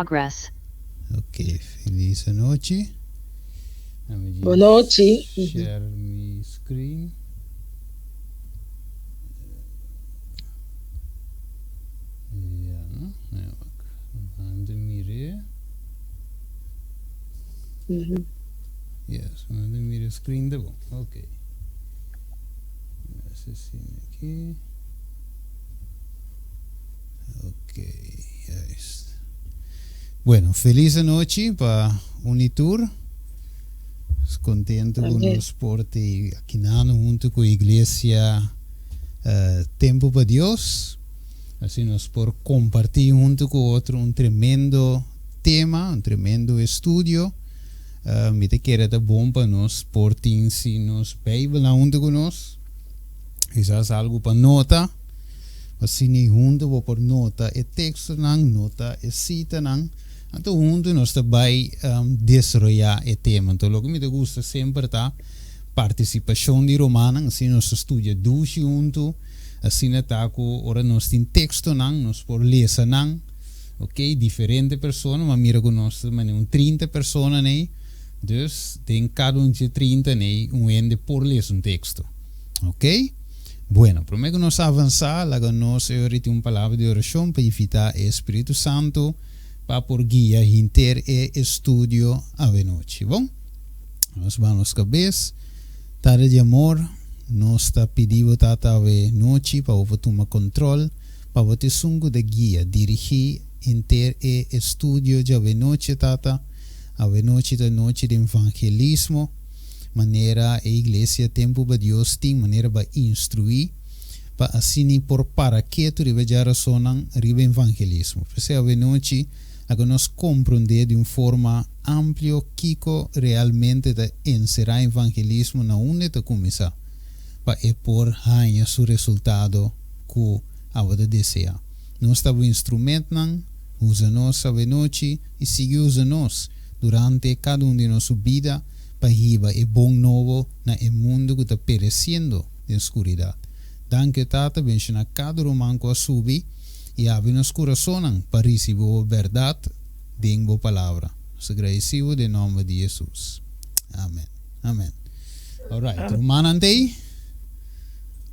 progress. Ok, feliz noche. Boa noite. Share my screen. Ja, nou aan de mire. Yes, aan de mire screen de bom. Ok. Assassino aqui. Ok, juist. Bueno, feliz noche para Unitur. Contento con los porte aquí junto con Iglesia Tempo para Dios. Así nos por compartir junto con otro un tremendo tema, un tremendo estudio. Me te quiere dar bom para nos portin si nos Biblia junto con nos. Quizás algo para nota. Assim ni junto por nota e texto nota e cita então junto nós também desarrollar o tema. Então o que me gusta sempre tá participação de romana, assim nós estudia dois junto, assim tá com ora nós tem texto nós por ler ok, diferente pessoas, mas mira com nós também 30 pessoas né, dus tem cada de 30 né, ende por ler texto, ok? Bueno, prometo nos avançar, lá nós ahorita palavra de oração para evitar o Espírito Santo para por guia inter e estudio a noite. Bom, nós vamos cabeça, tarde de amor, nós está pedindo tata a noite para o tomar controle, para o te sungo de guia, dirigir inter e estudio de a noite tata, a noite da noite de evangelismo, maneira a igreja tempo para Deus tem maneira para instruir, para assim por para que tu ribe já razonan ribe evangelismo. Porque a noite a nós compreender de uma forma ampla que realmente de encerrar evangelismo na única começar para por ganhar seu resultado que a deseja. Nós estamos instrumento usa nós a noite e sigue usa nós durante cada de nossa vida para riba e bom novo na mundo que está perecendo de escuridão. Danke tata benchina cada romano a subir e abre nos corações para receber a verdade de boa palavra. Nos agradecemos em nome de Jesus. Amém. Amém. Alright, romano ante?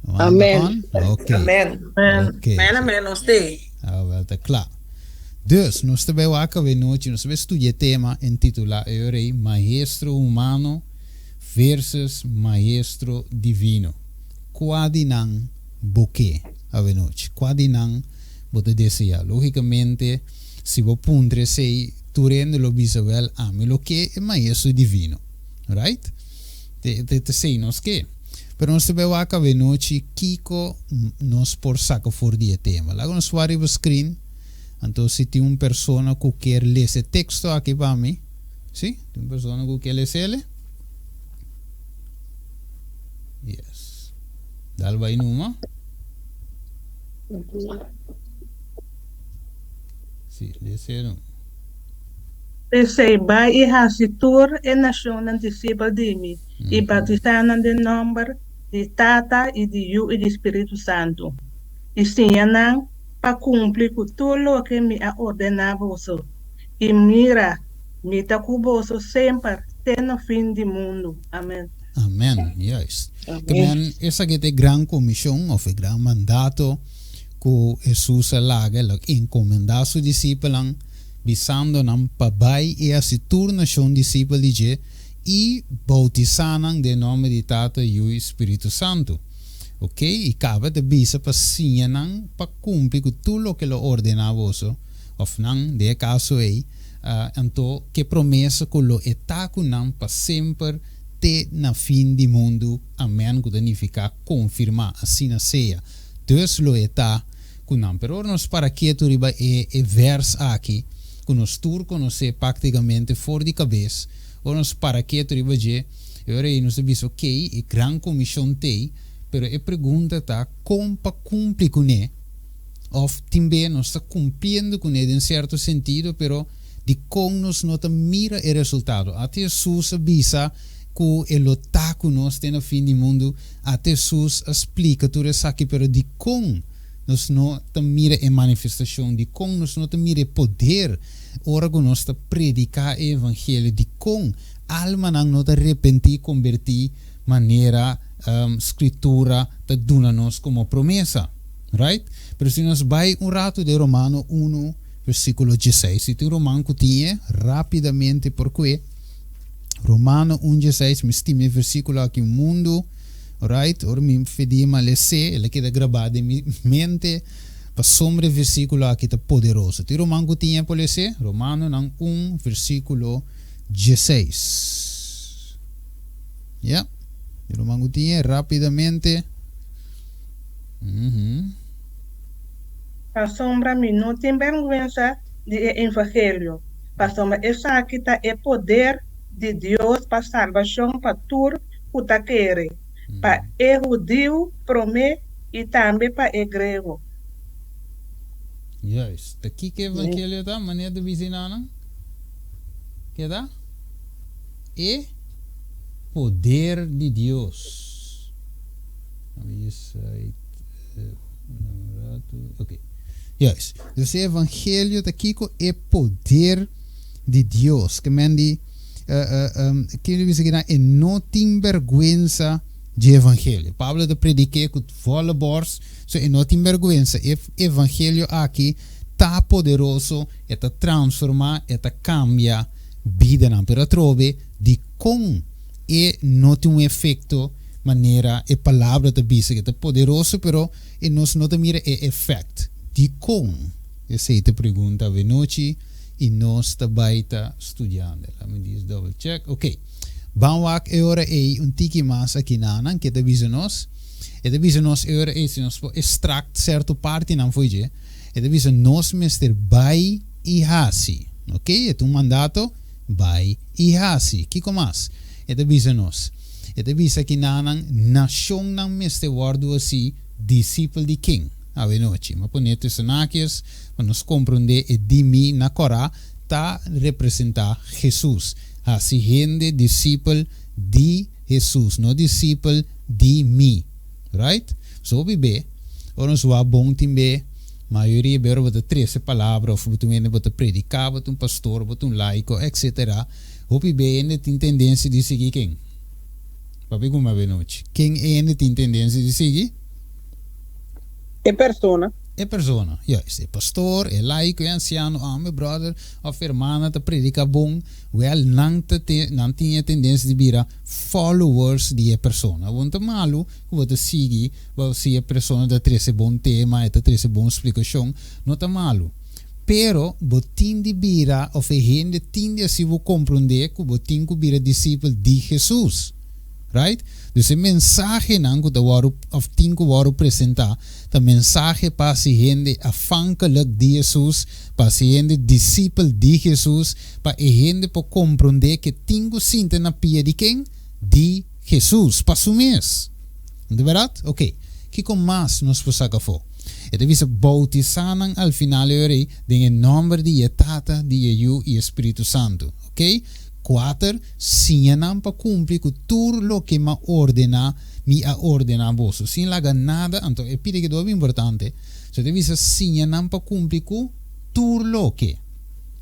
Amém. Ok. Amém. Ok. Amém, nós tem. Wel, tá claro. Dus, nós também acabamos noite, nós vamos estudar tema intitulado Maestro Humano versus Maestro Divino. Quadinang boque a noite. Quadinang bote desejar. Logicamente, se você pondre sei, tu rende lo bisabel ame lo que é Maestro Divino. Right? Te sei nos que. Pero nós também acabamos noite, Kiko nos por saco for dia tema. Lá nós vamos o screen. Então, se tem uma pessoa que quer ler esse texto aqui para mim, sim? Tem uma pessoa que quer ler ele? Yes. Dá vai numa? Sim, lê ele. Receba e rasitur e nação antecipa de mim, e batizando de nome de Tata e de Yu e de Espírito Santo. E sinha para cumprir com tudo o que me ha ordenado você. E mira, me está com você sempre, até no fim do mundo. Amém. Amém, yes. Também essa que é a grande comissão, ou o grande mandato que Jesus alaga, encomendar seus discípulos, visando nam pabai e a se turna nação discípulos de e bautizando de nome de Tata e o Espírito Santo. Ok? E cabe de bisa para sinha para cumprir com tudo o que lo ordenava você. Of não, de caso aí, então que promessa que lo está com não para sempre te na fim do mundo. Amém. Que significa confirmar assim na ceia. Deus lo está com não. Pero nós para que tu riba é verso aqui que nós tur conhecer praticamente fora de cabeça. Ou nós para que tu riba je, eu aí nós disse ok, e grande comissão tem. Pero a pergunta está como para cumprir com ele. Ou também nós está cumprindo com ele em certo sentido, pero de como nós não mira o resultado. Até Jesus avisa que ele está conosco no fim do mundo. Até Jesus explica tudo isso aqui, pero de como nós não te mira a manifestação de com, nós não te mira poder, ora que nós te predicar o evangelho de com, alma não te arrepentir, convertir, maneira, escritura, te dona-nos como promessa, right? Pero se nós vai rato de Romano 1, versículo 16, se tem Romano que tinha, rapidamente, porque Romano 1:16, me estima versículo aqui mundo, alright? Ora me fedima lesse, ele queda gravado em minha mente, para sombra versículo aqui tá poderoso. Tem Romano que tinha por lesse, Romano 1, versículo 16. Yeah. Romano que tinha rapidamente. A sombra me não tem vergonha de evangelho. A sombra essa aqui tá é poder de Deus para salvação para tudo o que quer. Para o judeu, promete e também para o grego. Yes. Daqui que evangelho tá, maneira de visitar, que dá? É poder de Deus. Ok. Yes. Dus o evangelho daqui é poder de Deus. Que mandi que ele diz que não tem vergonha de evangelho. Pablo te prediquei com volle borst, so não tem vergonha. Evangelho aqui tá poderoso, é tá transformar, é tá cambia vida na pero trove de com e não tem efeito maneira e palavra te diz que tá poderoso, pero e nós não te mira e efeito de com. Essa é a pergunta de noite e nós está estudando. Let me diz double check. Ok. Vamos agora tiki mais aqui na que te diz nós. E te diz nós agora se nós extract certo parte não foi je. E te diz nós mister by e hasi. Ok? É um mandato by e hasi. Que mais? E te diz nós. E te diz aqui na nação não mister word assim disciple de king. A noite, mas por neto sanakis, para nos compreender e de mim na Corá, tá representar Jesus. Assim, gente discípulo de Jesus, não discípulo de mim, right? So bebê, ou nos vai bom também, maioria bero bota 13 palavras, ou bota bota predicar, bota pastor, bota laico, etc. O bebê ainda tem tendência de seguir quem? Papi como a noite, quem ainda tem tendência de seguir? É persona. É persona, yes. É pastor, é laico, é anciano, meu brother, of irmã, te predica bom. Well, não tinha tendência de virar followers de persona. Wanta malu, você sigue, se a persona da trece bom tema, da trece bom explicação, não tá malu. Pero, botin de vira, of a gente tende a se compreender que botin que vira discípulo de Jesus. Right? Dus een mensagem que eu apresentar, a mensagem para se gente afhankelijk de Jesus, para se gente discípulo de Jesus, para a gente para compreender que tenho sinta na pia de quem? De Jesus, para o mês. De verdade? Ok. Que com mais nós podemos fazer? E deve ser bautizar al final em nome de Tata, de Eu e Espírito Santo. Ok? 4. Sinha para cumprir com tudo o que me ordena vos. Sem lagar nada, então é que é importante. So deve ser sinha para cumprir com tudo o que.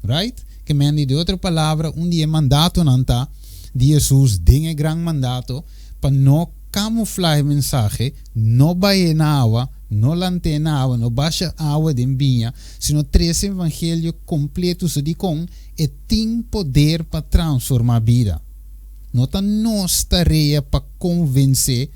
Right? Que me de outra palavra, dia mandato não tá de Jesus, tem grande mandato para não camuflar a mensagem, não baixar na água, não lanter na água, não baixa água de vinha, sino 3 evangelhos completos de com e tem poder para transformar a vida. Não está nossa tarefa para convencer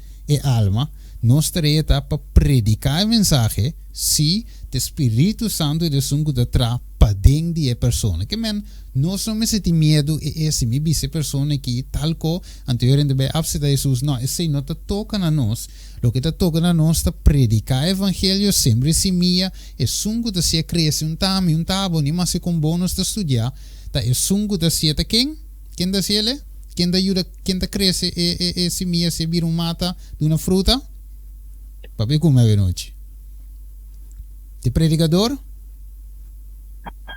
a alma, nossa tarefa para predicar a mensagem, se o Espírito Santo de Deus está para dentro de a pessoa. Que men, nós não temos medo e esse me disse pessoa que tal co anteriormente bem absenta Jesus, não, esse não está tocando a nós. O que está tocando a nós está predicar o evangelho sempre se minha, e sungo da se cresce um tabo, nem mais com bônus de estudar, tá e sungo da se tá quem da se ele, quem da ajuda, quem da cresce e se minha se vira mata de uma fruta, papi como é noite. De predicador?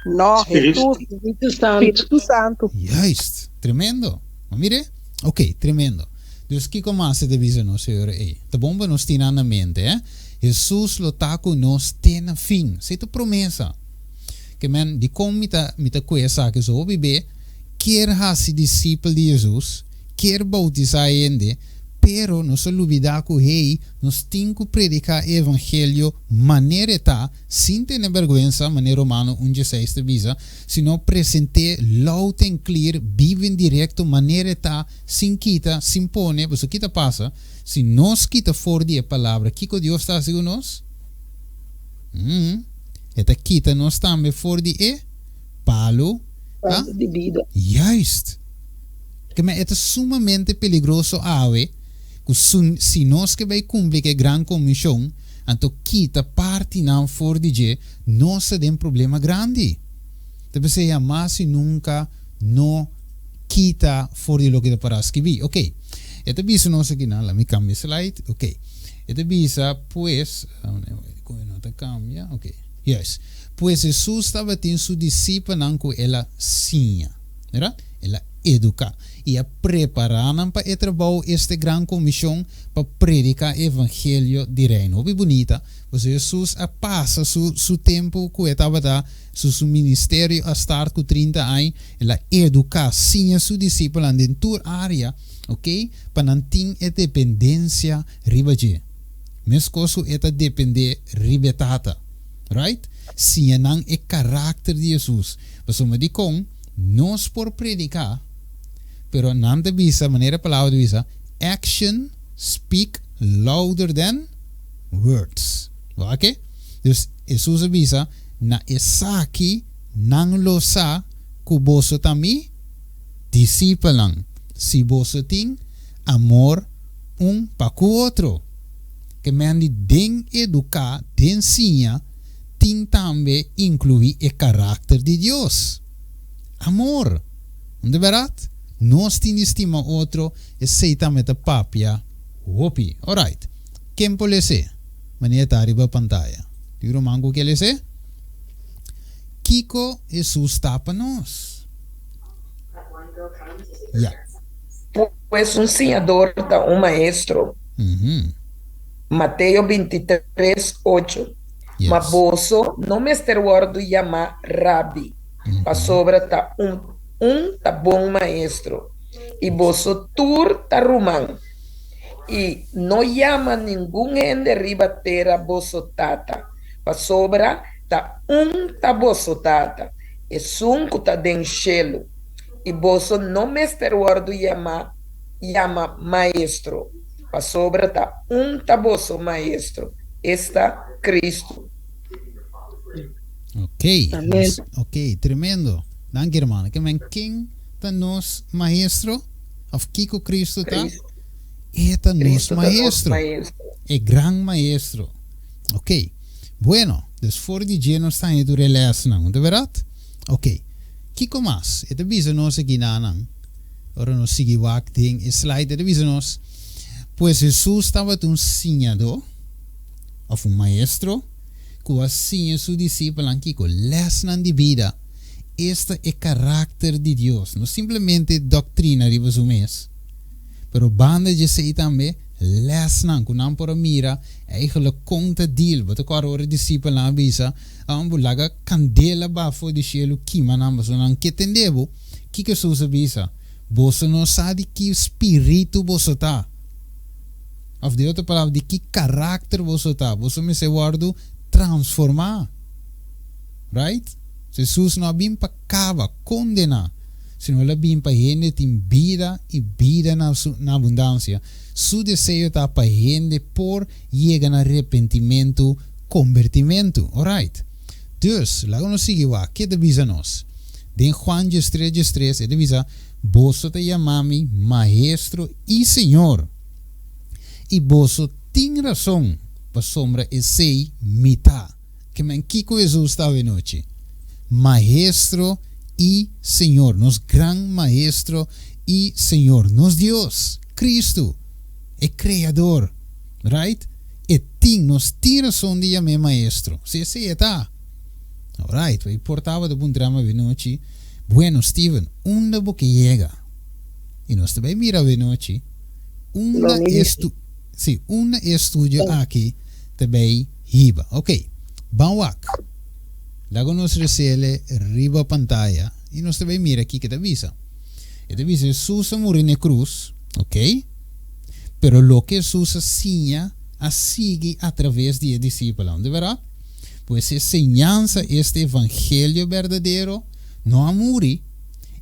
No, Espírito Santo. Yes, tremendo. Mire, ok, tremendo. Dus kiko mas se devisa no senhor tá bom para nós ter na mente, Jesus lo tá com nós tem na fim. Se tu promessa que men di kom mita coisa que so bebê quer hasi discípulo de Jesus, quer bautizar ende, pero não se olvidar que hey, nós temos que predicar evangelho maneira tá, sem ter vergonha, maneira Romano 1:16 te visa, sino presente loud and clear, vive em direto, maneira tá, sem quita, sem pone, você quita passa, se nós quita fora de palavra, que Deus está segundo nós? Eta quita nós também fora de palo, de vida. Juist. Que me é sumamente peligroso ave. Se nós que vai cumprir a grande comissão, então quita parte não for de je, nós tem um problema grande. Então você jamais nunca não quita for de lo que te para escrever. Ok. Esta bisa nós aqui na, me cambia slide. Ok. Esta bisa pues, não te cambia. Ok. Yes. Pues Jesus estava tendo seu discípulo não com ela sinha, era? Ela educa e a preparar para o trabalho esta grande comissão para predicar o evangelho de reino. Bem bonita. Você Jesus a passa seu tempo que estava da seu ministério a estar com 30 anos, ela educa sinha seu discípulo em toda área, ok? Para não ter a dependência ribaje. Mesmo coisa é depender ribetata. Right? Sim, não é caráter de Jesus. Mas me diz nós por predicar, pero não de visa, maneira palavra de visa, action speak louder than words. Ok? Dus Jesus avisa na esaki nang losa ku boso tami discípulang. Si boso ting amor para com outro. Que men di den educar, den sinha, tem também incluir o caráter de Deus. Amor. Não é verdade? Nós temos estima outro e seita met a papia. Hopi. Alright. Quem pode ser? Mania está arriba a pantalla. Tiro mango que ele ser? Kiko Jesus está para nós. Yeah. Pues un senador da un maestro. Mateo 23:8. Yes. Ma boso no me guardo llama Rabbi. Pa sobra ta ta bom maestro. Y boso tur ta rumán. Y no llama ningún ende ribatera boso tata. Pa sobra ta boso tata. Es un kuta den shelo. Y boso no me guardo llama maestro. Pa sobra ta boso maestro. Está Cristo. Ok. Amén. Ok, tremendo. Dank hermano. Que men king ta nos maestro of Kiko Cristo ta. Eta nos maestro. E gran maestro. Ok. Bueno, dus voor die geno staan je door de les nang, de verdad? Ok. Kiko mas. Eta bisa nos aqui na nang. Ora nos sigi wak ding is slide eta bisa nos. Pues Jesús estaba un ensinador of un maestro que enseña a su discípulo que les de vida. Este es el carácter de Dios, no simplemente doctrina de su mes, pero banda de se también les que no por mira eigenlijk conta deal wat ik hoor discípulo na bisa bulaga candela bafo de cielo kima na so nan ketendebo que so bisa boso no sabe que espírito boso tá. Of de outra palavra, de que carácter você está. Você me se guarda transformar. Right? Jesus não vem para cava, condenar. Senão ele vem para gente tem vida e vida na abundância. Su desejo está para gente por chegar no arrependimento, convertimento. Alright? Dus, lago nos sigue lá. Que devisa nós? Den Juan 3:3, ele devisa, você te chamami maestro e senhor. E boso tem razão para sombra e sei mitad. Que men Kiko Jesus estava noite. Maestro e Senhor. Nos gran maestro e Senhor. Nos Deus. Cristo. É Criador. Right? E tem nos razão de chamar maestro. Se está. Alright. Vai portava de bom drama de noite. Bueno, Steven. Onde você chega? E nós também mira de noite. Lo ni dice. un estudio aqui também hiba. Ok, banwak. Lago nos recele riba pantalla e nós também mira aqui que te avisa. E te avisa Susa Murine Cruz, ok? Pero lo que Susa sinha a sigue através de discípulos, de verdade? Pues enseñanza este evangelio verdadero não muri,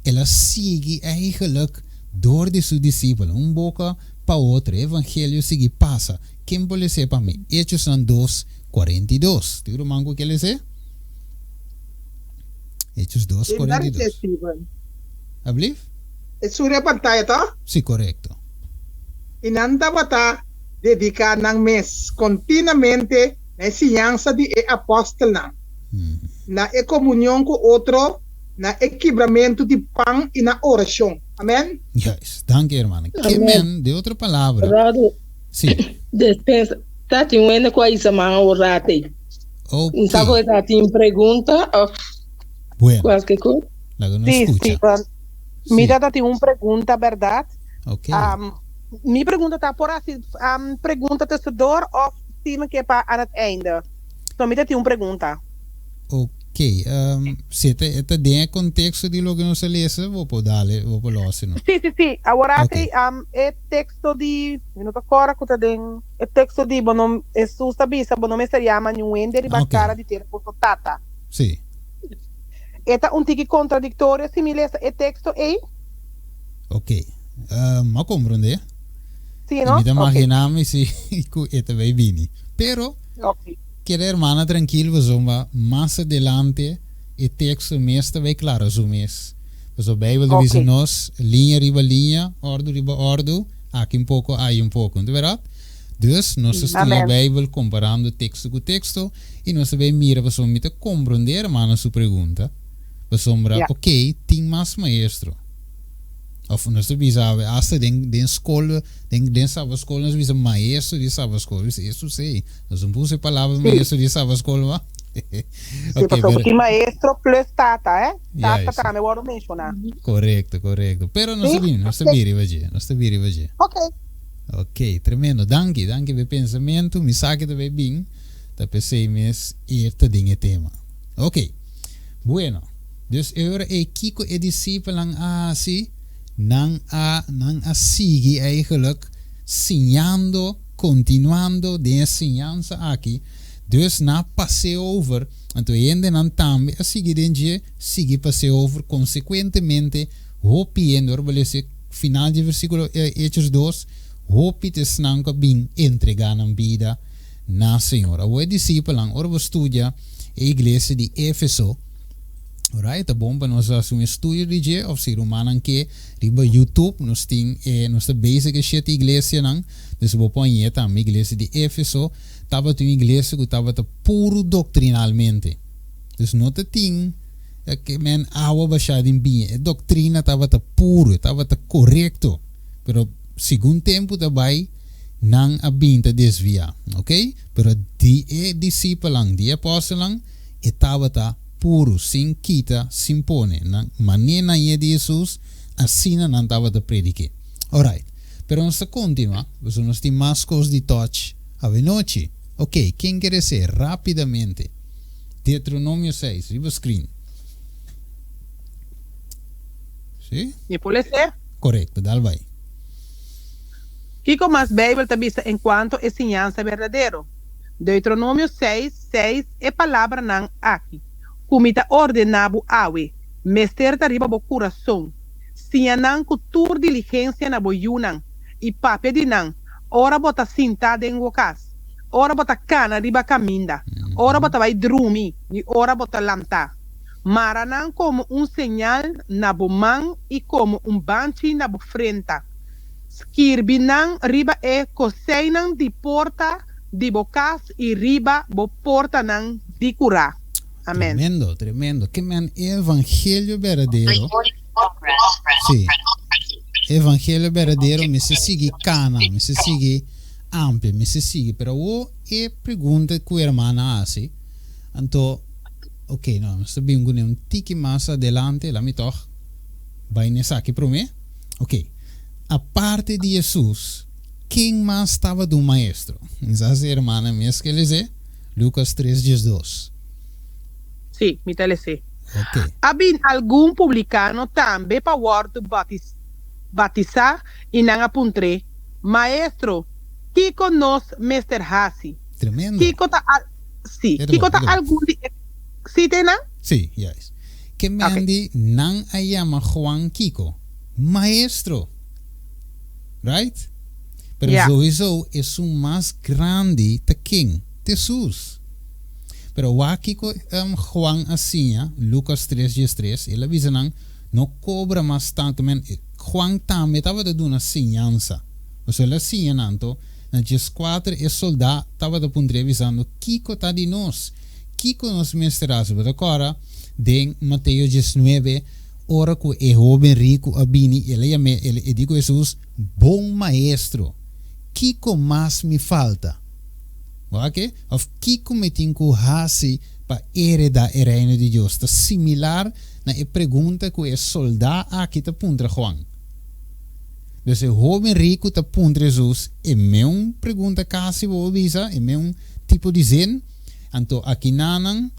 ela sigue eigenlijk door de seu discípulo, boca para outro, evangelio sigue passa. Quem pode ser para mim? Hechos são 2:42. Tiro mango que ele diz? Hechos 2:42. Ablief? É surya pantalla, tá? Sim, correto. Inanda bata dedicar ng mes continuamente na ensinança de apóstolo na comunhão com outro, na equilibramento de pão e na oração. Amém? Yes, danke hermano. Que men, de outra palavra. Rado, Sim. despensa, tá te vendo com isso, mas orate. Ok. Sabe que tá te pergunta, Bueno, qualquer coisa? lago não Sí, escucha. sí. Mira, Tati, una pregunta, ¿verdad? Ok. Mi pregunta está por así, pregunta tussendoor of zie me que aan het einde. So, mira, una pregunta. Ok. Se te den contexto de lo que nos lees, vou podar, vou losse, não? Sí. Ahora, Okay. el texto de, no te acuerdas que el texto de, bueno, Jesús avisa, bueno, me se llama Nuende de Bacara de ter por tata. Sim. Esta un tiki contradictorio similar el texto, Ok. Ma compreende? Sí, ¿no? Me imaginamos se esta vai bini. Pero, Okay. quero hermana tranquilo, zomba, mais adelante, o texto mesmo vai claro, zo mês. Pues a Bijbel Okay. diz nós, linha riba linha, ordo riba ordo, aqui pouco, aí pouco, não é verdade? Dus, nós estudamos a Bijbel comparando texto com texto e nós também mira para somos compreender, hermana, sua pergunta. Para sombra, ok, tem mais maestro. Of nós sabemos, hasta den escola, den sábado escola, nós vimos maestro de sábado escola, isso sei. Nós não puse palavra maestro de sábado escola, Sí, porque maestro plus tata, ¿eh? Tata Yes. também vou mencionar. Correcto. Pero nós sabemos, nós sabemos hoje. Ok, tremendo. Danke pelo pensamento. Me saque também bem. Da pensei mes este dinge tema. Ok. Bueno. Dus agora é kiko e discípulo assim, não a sigue eigenlijk ensinando, continuando de ensinança aqui. Dus na passe over, então ainda não também a seguir sigue passe over, consequentemente, hopiendo, orbalese final de versículo Hechos 2, hopi te snanka bem entregar na vida na Senhor. O discípulo orba estudia a igreja de Éfeso. Alright, tá bom para nós fazer estudo de dia, ou ser humano que riba YouTube, nós tem nossa basic shit igreja não, dus vou pôr também igreja de Éfeso, tava uma igreja que tava puro doutrinalmente, dus não tem que men água baixada em bem, a doutrina tava puro, tava correto, pero segundo tempo também não a binta desviar, ok? Pero die discípulos, die apóstolos, estava puro, sem quita, sem pone, na maneira de Jesus, assim não estava a predicar. Alright, pero nós continua, nós temos mais coisas de touch, a noite. Ok, quem quer ser rapidamente? Deuteronômio 6, viva screen. Sim? ¿Me puede ser? Correto, dale vai. Kiko más Bíblia te vista en cuanto a enseñanza verdadero. Deuteronomio 6:6 é palavra nan aqui. Kumita ordenabo awe, mester riba bo coração. Sianan cultura diligência na boyunan. E papia dinan, ora bota cintada em wokas. Ora bota cana riba caminda. Ora bota vai drumi, e ora bota lanta. Maranan como señal na bo man e como banchi na bo frente. Skirbinan riba e coseinan di porta di bocas e riba bo porta nan di cura. Amém. Tremendo. Que man evangelho verdadeiro. Sim. Evangelho verdadeiro me se sigue cana, me se sigue amplo, me se sigue. Pero o pergunta que o irmão hace. Então, ok, não, nós sabemos que um tique mais adelante, lá me toca. Vai nessa aqui para mim. Ok. A parte de Jesus, quem mais estava do maestro? Essa irmã mesmo que ele diz, Lucas 3:2. Sim, me telece. Ok. Habin algum publicano também para o batizar e não apuntre. Maestro, Kiko nos Mr. Hasi. Tremendo. Kiko tá sim, É Kiko bom, tá é bom. algum sim tem não? Sim, yes. Que mandi não a llama Juan Kiko. Maestro. Right? Pero Yeah. sowieso es un más grande te king, Jesus. Pero wa Kiko Juan asinha, Lucas 3:3, ele avisa no cobra mais tanto, men Juan também estava dando uma ensinança. Ou seja, assim, nanto, na 4 e soldado estava da puntre avisando Kiko tá de nós. Kiko nos mestrasse, mas agora, em Mateus 19, ora que é jovem rico abini, ele digo Jesus, bom maestro. Kiko mais me falta. Ok? Of Kiko me tem que hasi para heredar o reino de Deus. Está similar na pergunta que o soldado aqui está puntra Juan. Dus o jovem rico está puntra Jesus. É uma pergunta quase vou avisar, é um tipo de zen. Então aqui nanan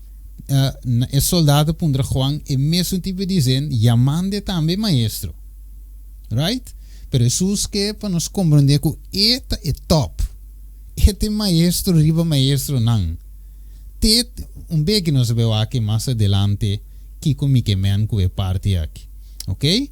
o soldado puntra Juan é mesmo tipo de zen, chamando também maestro. Right? Pero Jesus que para nos compreender que eta é top. Este maestro riba maestro não. Te bem que nós vemos aqui mais adelante que comigo que é parte aqui. Ok?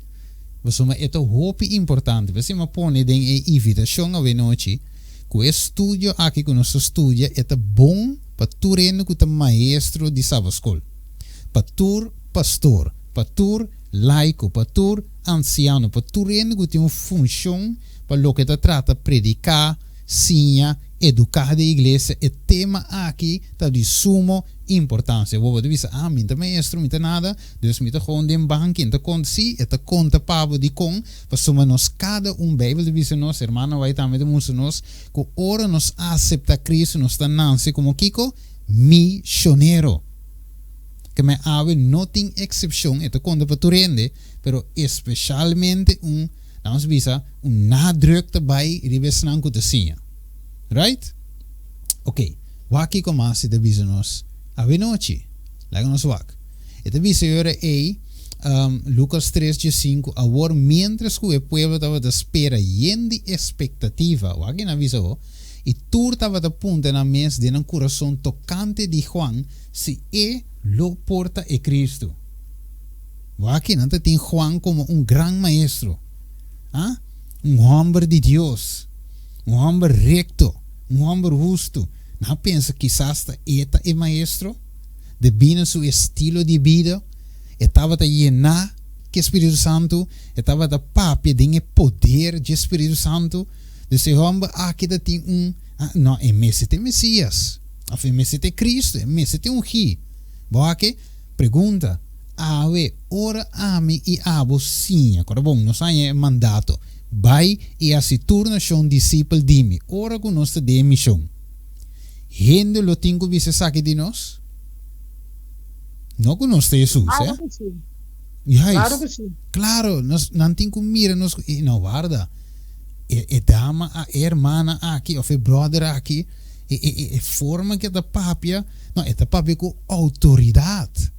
Mas é hope importante. Você me põe em invitação a noite que o estudo aqui que nós estudia é bom para tu reino que maestro de sabascol. Para tu pastor, para tu laico, para tu anciano, para tu reino que tem uma função para o que trata predicar, sinha, educar a igreja, é tema aqui tá de suma importância. Vou dizer, me tá maestro, me tá nada, Deus me tá com dem banco, tá conta si, tá conta pavo de com, para nós cada Bíblia diz nós, irmão, vai também de nós, que ora nos aceita Cristo, nos tá nance como Kiko, missioneiro. Que me ave não tem exceção, é conta para tu rende, pero especialmente vamos dizer, nadruk daarbij, die we não conheciam. Right? Ok. Waki komasi de bizanos. Ave noite. Lega nos wak. E de bizera Lucas 3:5. Agora, mientras que o pueblo estava de espera e de expectativa, waki na visão, e tu estava de punta na mesa de um coração tocante de Juan, se lo porta é Cristo. Waki não tem Juan como grande maestro. ¿Ah? Homem de Deus. Homem recto. Homem justo. Não pensa que quizás eta é maestro? Devina seu estilo de vida. Estava a llenar que Espírito Santo. Estava a papia de poder de Espírito Santo. Desse homem aqui tem não, é mestre Messias. É mestre Cristo. É mestre ungir. Boa que? Pergunta. Awe, ora ame e abo sim. Agora bom, nós temos mandato. Vai e se torna um discípulo de mim. Ora que nós temos missão. Gente lo tenho que saque de nós? Não que nós temos Jesus, Claro que sim. Yes. Claro que sim. Claro, nós não temos que mirar nós. Não, guarda. É dama, a irmã aqui, ou brother aqui. É forma que é da papia. Não, é da papia com autoridade.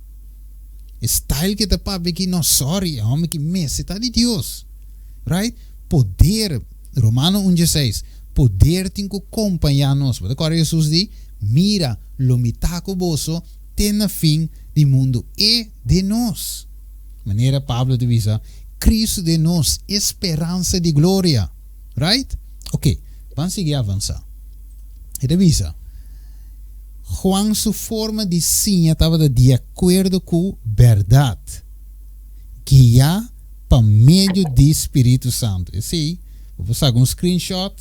Style que da papia que não, sorry, é homem que está de Deus. Right? Poder, Romano 1:6, poder tem que acompanhar nós. Agora Jesus diz, mira, lo mitaco boso, tem a fim do mundo e de nós. Maneira Pablo diz, Cristo de nós, esperança de glória. Right? Ok, vamos seguir avançar. Ele diz, Juan, sua forma de sim estava de acordo com verdade. Guiar para meio do Espírito Santo. Sim, vou passar um screenshot.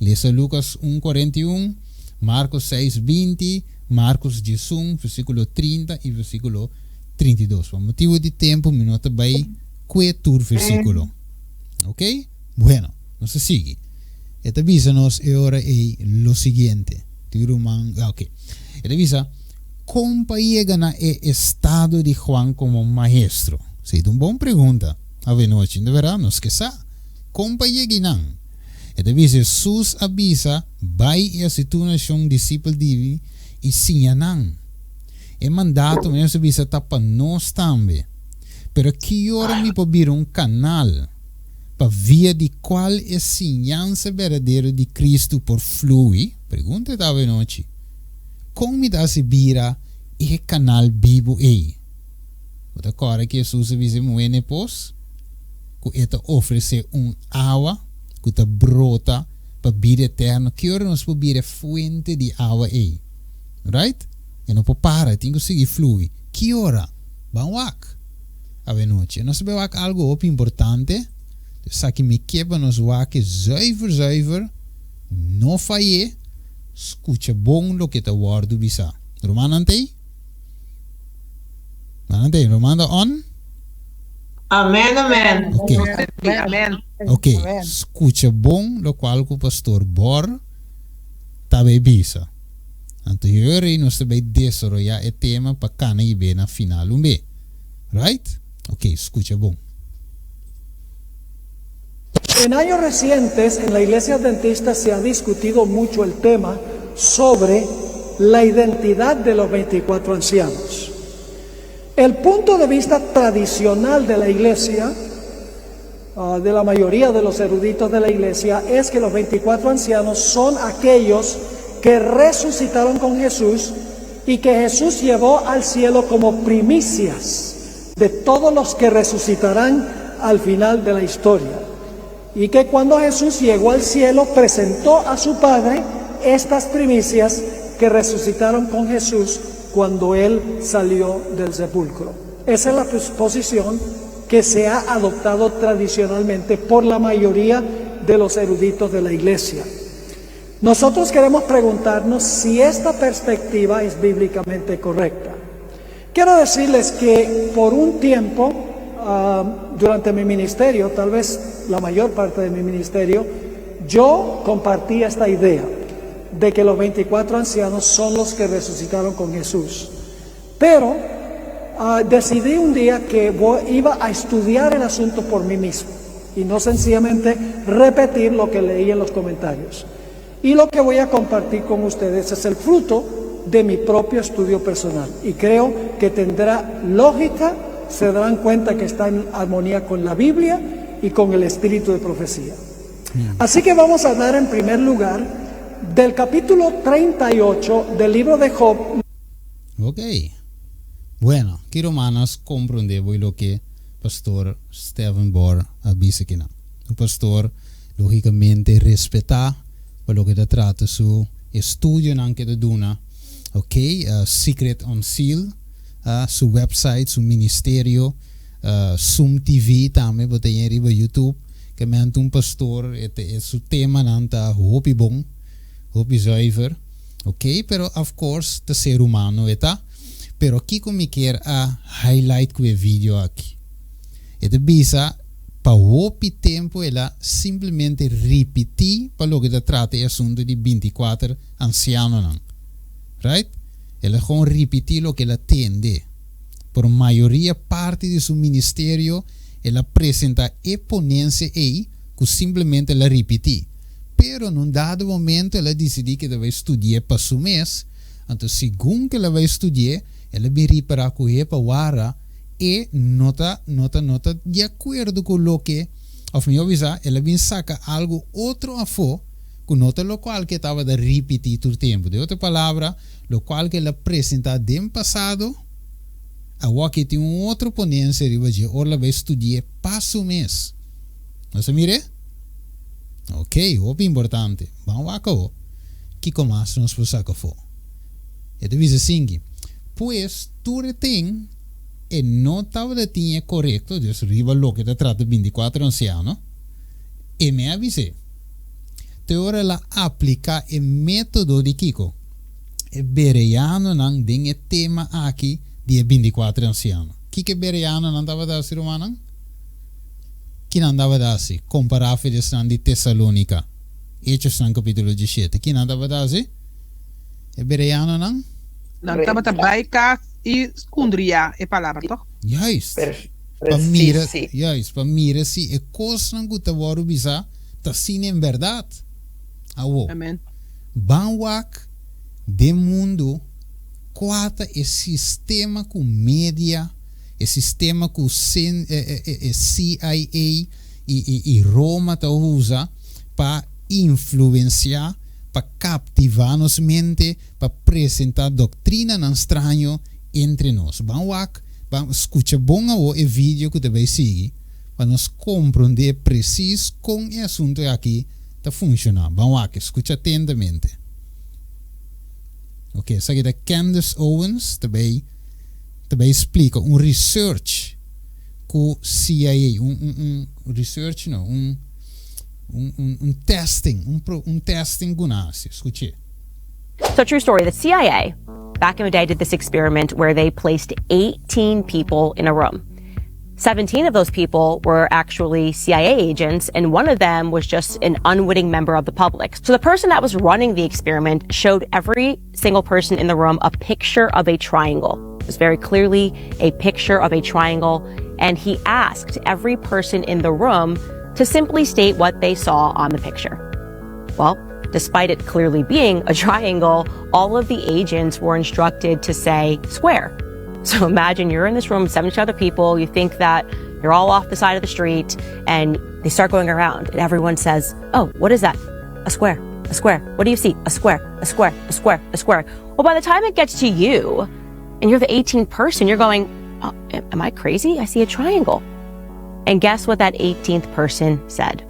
Leia Lucas 1:41, Marcos 6:20, Marcos 11, versículo 30 e versículo 32. Por motivo de tempo, me nota bem quatro versículo. Ok? Bueno, nos sigue. Esta avisa-nos agora é o seguinte. Ok. Esta avisa, como chega no estado de Juan como maestro? Sim, uma boa pergunta. A ver, noite, de verdade, nos que sabe. Como chega não? E deve Jesus avisa, vai e se tu nascon discípulo divi, e sinhanan. E mandato, mas avisa tapa nós também. Pero que hora me pobir canal para via de qual é a ensinança verdadeira de Cristo por fluir? Pergunta estava noite. Como me dá se vira e canal vivo aí? Mas agora que Jesus avisa moene pos, que eta oferecer água que ta brota para vida eterna, que hora nós pobir a fonte de água aí? Right? E não pode parar, tem que seguir fluir. Que hora? Vamos lá. A noite. Nós sabemos algo importante. Dus que me quebra nos wake zuiver, não faie, escuta bom lo que te word bisa. Romano ante? Romano on? Amen, amen. Ok. Amen. Ok. Amen. Escuta bom lo qual o pastor Bor tabe bisa. Anteriore nós também desarrollar o tema para cana e bem na final Right? Ok, escucha bom. En años recientes, en la Iglesia Adventista se ha discutido mucho el tema sobre la identidad de los 24 ancianos. El punto de vista tradicional de la Iglesia, de la mayoría de los eruditos de la Iglesia, es que los 24 ancianos son aquellos que resucitaron con Jesús y que Jesús llevó al cielo como primicias de todos los que resucitarán al final de la historia. Y que cuando Jesús llegó al cielo presentó a su Padre estas primicias que resucitaron con Jesús cuando Él salió del sepulcro. Esa es la posición que se ha adoptado tradicionalmente por la mayoría de los eruditos de la Iglesia. Nosotros queremos preguntarnos si esta perspectiva es bíblicamente correcta. Quiero decirles que por un tiempo, durante mi ministerio, tal vez la mayor parte de mi ministerio, yo compartí esta idea de que los 24 ancianos son los que resucitaron con Jesús. Pero decidí un día que iba a estudiar el asunto por mí mismo y no sencillamente repetir lo que leí en los comentarios. Y lo que voy a compartir con ustedes es el fruto de mi propio estudio personal. Y creo que tendrá lógica, se darán cuenta que está en armonía con la Biblia y con el espíritu de profecía. Así que vamos a hablar en primer lugar del capítulo 38 del libro de Job. Ok. Bueno, quiero manas comprender lo que pastor Stephen Bor avisa que no. Un pastor, lógicamente, respeta por lo que te trata su estudio anche de duna. Ok, Secret on Seal, su website, su ministerio, Zoom TV también, porque tem arriba YouTube, que me un pastor, su tema nanta hopi bon, hopi zuiver, ok, pero of course, de ser humano, pero aquí como me quiero highlight que video aquí. Bisa, pa hopi tempo, ela simplesmente repetir para lo que te trata el asunto de 24 ancianos, right? Ela gewoon repetir lo que ela atende. Por maioria parte de su ministerio, ela presenta e ponencia aí, que simplesmente ela repetir. Pero num dado momento, ela decidiu que ela vai estudar para su mês. Então, segundo que ela vai estudar, ela vai reparar com ele para wara e nota de acordo com o que, of me avisar, ela vai sacar algo outro a fora, que nota lo qual que estava a repetir todo o tempo. De outra palavra, lo qual que ela apresenta no passado, agora que tem outro ponência, ela vai estudar passo o mês. Não se mire? Ok, muito importante. Vamos lá, que começa nos por sacar fora. E deve ser assim, pois tu retém e não estava de tinha correto, dus riba lo que te trata 24 ancianos, e me avisei. Te ora ela aplica o método de Kiko. E bereano não tem o tema aqui de 24 ancianos. Que bereano não estava a ser humano? Que não estava a ser? Comparar a de Tessalônica. Hechos no capítulo 17. Que não estava a ser? E bereano não? Não estava a baixar e escondria a palavra, toch? Juist. Para mira se é coisa que te vou bisa ta sin en verdad. Awo. Amen. Banwak de mundo quata e sistema com media, e sistema com CIA e Roma ta usa para influenciar, para captivar nos mente, para apresentar doutrina não estranho entre nós. Banwak, escuta bom o vídeo que também sigue, para nós compreender preciso como o assunto aqui está funcionando. Banwak, escuta atentamente. Ok, essa aqui é Candace Owens também explica research com CIA, research não, testing gunasi. Escute. So, true story, the CIA, back in the day, did this experiment where they placed 18 people in a room. 17 of those people were actually CIA agents, and one of them was just an unwitting member of the public. So the person that was running the experiment showed every single person in the room a picture of a triangle. It was very clearly a picture of a triangle, and he asked every person in the room to simply state what they saw on the picture. Well, despite it clearly being a triangle, all of the agents were instructed to say square. So imagine you're in this room with 70 other people, you think that you're all off the side of the street, and they start going around, and everyone says, oh, what is that? A square, a square. What do you see? A square, a square, a square, a square. Well, by the time it gets to you, and you're the 18th person, you're going, oh, am I crazy? I see a triangle. And guess what that 18th person said?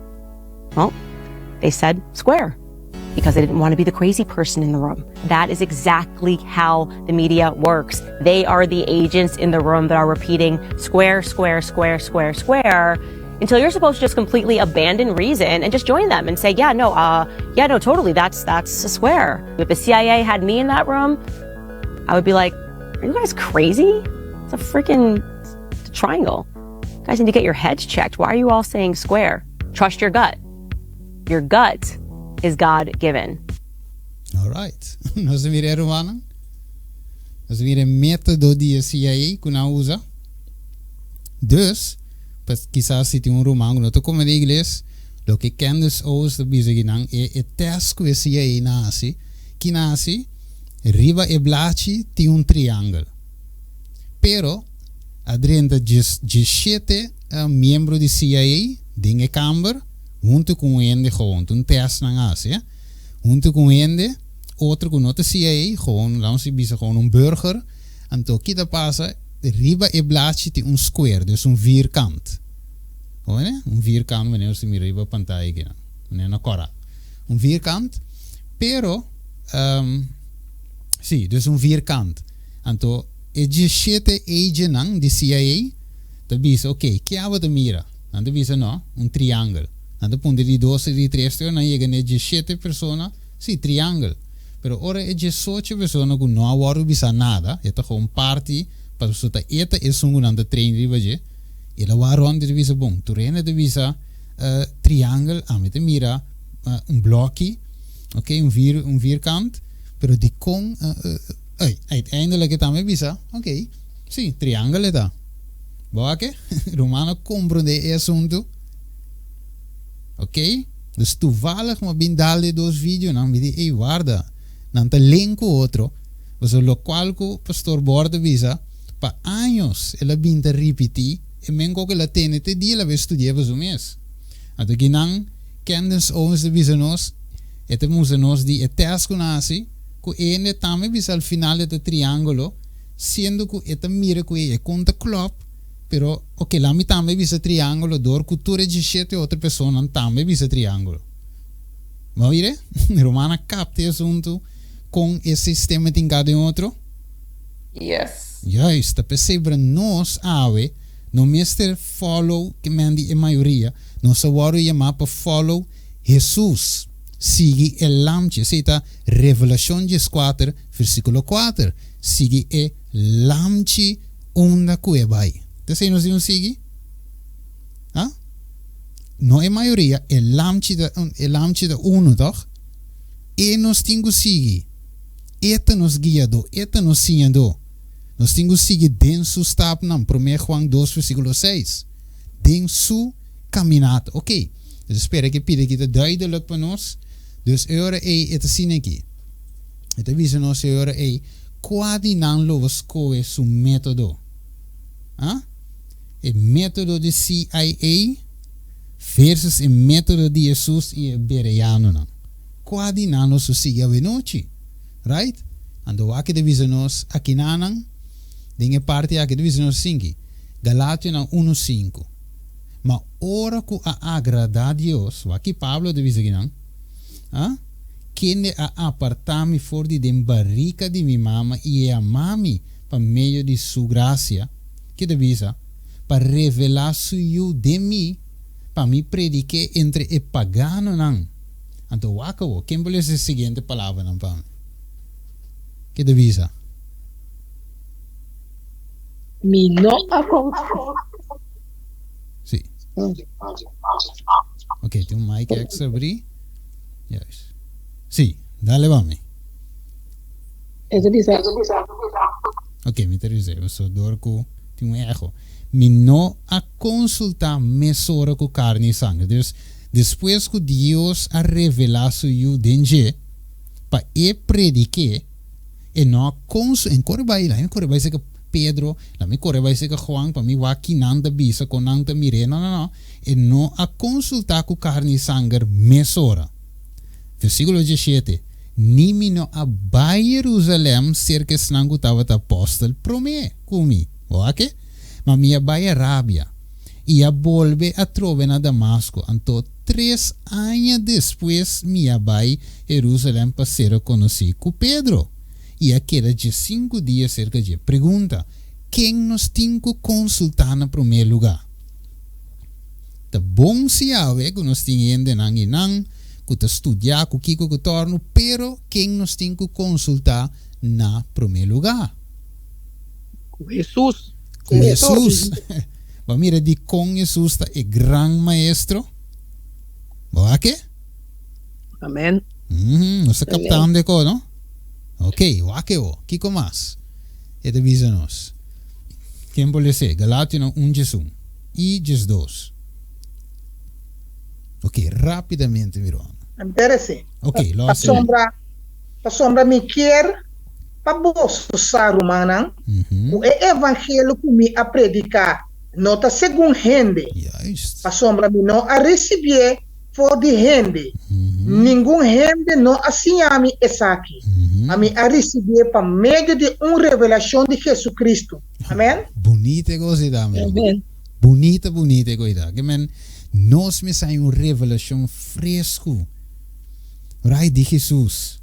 Well, they said square, because they didn't want to be the crazy person in the room. That is exactly how the media works. They are the agents in the room that are repeating square, square, square, square, square, until you're supposed to just completely abandon reason and just join them and say, yeah, no, totally, that's a square. If the CIA had me in that room, I would be like, are you guys crazy? It's a freaking triangle. You guys need to get your heads checked. Why are you all saying square? Trust your gut. Your gut is God-given. All right. Nós vamos Romana. Nós vamos método de CIA que nós usa. Dus, quizás se tem romano, não estou como em inglês, lo que Candace Owens está dizendo é teste que CIA nasce, que nasce, riba e blachi tem triângulo. Pero, adrenta 17 membros de CIA, dentro da Câmara, junto com ele gewoon test na Azië, junto com ele outro com outra CIA gewoon langs die bisa gewoon burger en to kita passa riba e blaadje tem square dus vierkant hoor vierkant wanneer ze mira riba pantalla gina wanneer na cora vierkant pero sì dus vierkant en to e 17 agent di CIA da bisa ok que ava da mira en da bisa no triângulo. Anda punto di 12 di 3 na llega ne 17 persona sì triangolo pero ora è 18 persona che non avoro bisa nada eta gewoon party para sota eta e sungun anda train di vaje e la waro anda di bisa bom tu rena di bisa triangolo amete mira un blocchi ok un vierkant pero di con uiteindelijk het ame bisa ok sì triangolo da boa che romano comprende e assunto. Ok? Dus toevallig maar bin dale dos vídeos dan vidi ei guarda nan te link outro was lo qual co pastor borda visa pa años ela bin te ripeti e mengo que la tenete di la studiava so mes ato ginan Candace Owens de visa nos et musa nos di etas kunasi ku ene tame visa al finale de triangolo siendo ku eta mira ku e conta klop pero ok la mi tambe bisa triangolo dor cultura de 17 outra pessoa não tambe bisa triangolo ma vire romana capta assunto com esse sistema de cada outro Yes. juist percebra nós ave no mister follow que mandi a maioria nós agora chamar para follow Jesus sigue el lamche cita Revelação 4 versículo 4 sigue e lamche onda cuebai. Você nos diz sigue? Ah? Não é maioria, é lamche da uno, toch? E nós temos sigue. Eta nos guiado, eta nos sinhando. Nós temos sigue dentro su stap nam, 1 Juan 2 versículo 6. Dentro su caminata. Ok. Dus espero que pide que te duidelijk para nós. Dus agora é assim aqui. Então visa nós agora quase não lo escolhe su método. Ah? O método de CIA versus o método de Jesus e o Bereano não. Quase não lo siga a noite. Right? Ando aqui de visa nós aqui não. Dinge parte aqui de visa nós singi. Galátia 1:5. Mas ora que a agradar a Deus, aqui Pablo de visa aqui não. Ah? Quem a apartar-me fora de barrica de minha mama e amar-me por meio de sua graça, que devisa, para revelar suyo de mim, para me predicar entre o pagano não. Então, acabou. Quem pode ser a seguinte palavra não para mim? Que devisa? Mi no aconselho. Sim. Ok, tem um mic extra abrir. Yes. Sim, dale vamos. Eso dice. Ok, me interessa. Eu sou dorco, tem um erro. Me não a consultar mesura com carne e sangue. Dus, depois que Deus a revelar suyo dengue, para predicar, e não a consultar, em Corebai se que Pedro, lá me Corebai se que Juan, para mim, aqui nanda bisa, com nanda mire, não. E não a consultar com carne e sangue mesura. Versículo 17. Nimi no a Jerusalém cerca snangu tava ta apóstolo prome kumi. Ok? Mas minha vai Arábia. E a volve a trove na Damasco. Então, 3 anos depois, minha vai Jerusalém para ser conhecido com Pedro. E aquela de 5 dias cerca de pergunta. Quem nos tem que consultar no primeiro lugar? Tá bom se há, que nos tem ainda não que estudar, que torno, pero quem nos tem que consultar na primeiro lugar? Com Jesus. Com Jesus. Mas mira, de com Jesus é grande maestro. Boa que? Amém. Nós captamos de co, não? Ok, o que mais? É de visa-nos. Quem pode ser? Galátia 1:1 e 2. Ok, rapidamente, virou. Interesse. Ok, para sombra me quer para bolso sarumana. O evangelho que me a predicar nota segundo gente. Para sombra me não a receber for de gente. Nenhum gente não assim a mim essa aqui. A mim a receber para meio de revelação de Jesus Cristo. Amém. Bonita coisa, amém. Bonita coisa. Que men nós me sai revelação fresco. Right de Jesus.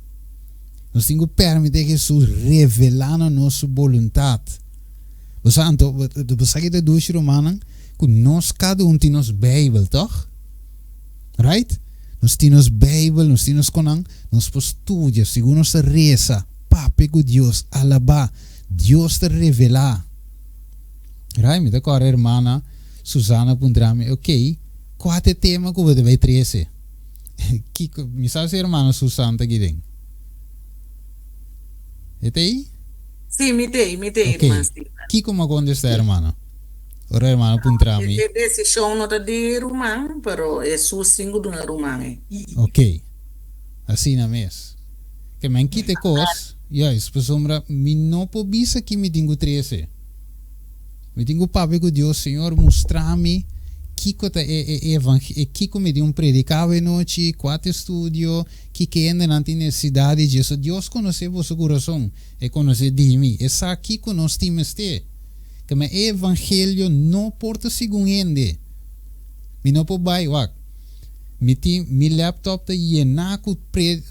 Nós temos que permitir Jesus revelar a nossa vontade. Você sabe de 2 Romanos que nós cada tem nossa Bíblia, toch? Right? Nós temos Bíblia, nós temos Conan, nós estudia, segundo nossa reza, papi com Deus, alabar, Deus te revelar. Right? Me dá a irmã Susana Pundrame, ok, qual é o tema que você vai trazer? Me sabe se a irmã Susana está aqui dentro? ¿Está ahí? Sí, me tem, okay. irmã. ¿Qué como acontece, hermano? Ora, hermano, puntrami. É decisão não de rumang, pero é sucingo do rumang. Ok. Assim na mes. Que me quite cos, yes, por sombra, me não pobisa que me tenho 13. Me tenho papo com Deus, Senhor, mostrar-me que me deu predicava noite, 4 estudio, que ainda não tem necessidade disso. Deus conhece vosso coração, e conhece de mim. Essa aqui que nós temos que o evangelho não porta segundo gente. Me não pode baixar. Mi laptop tá llena com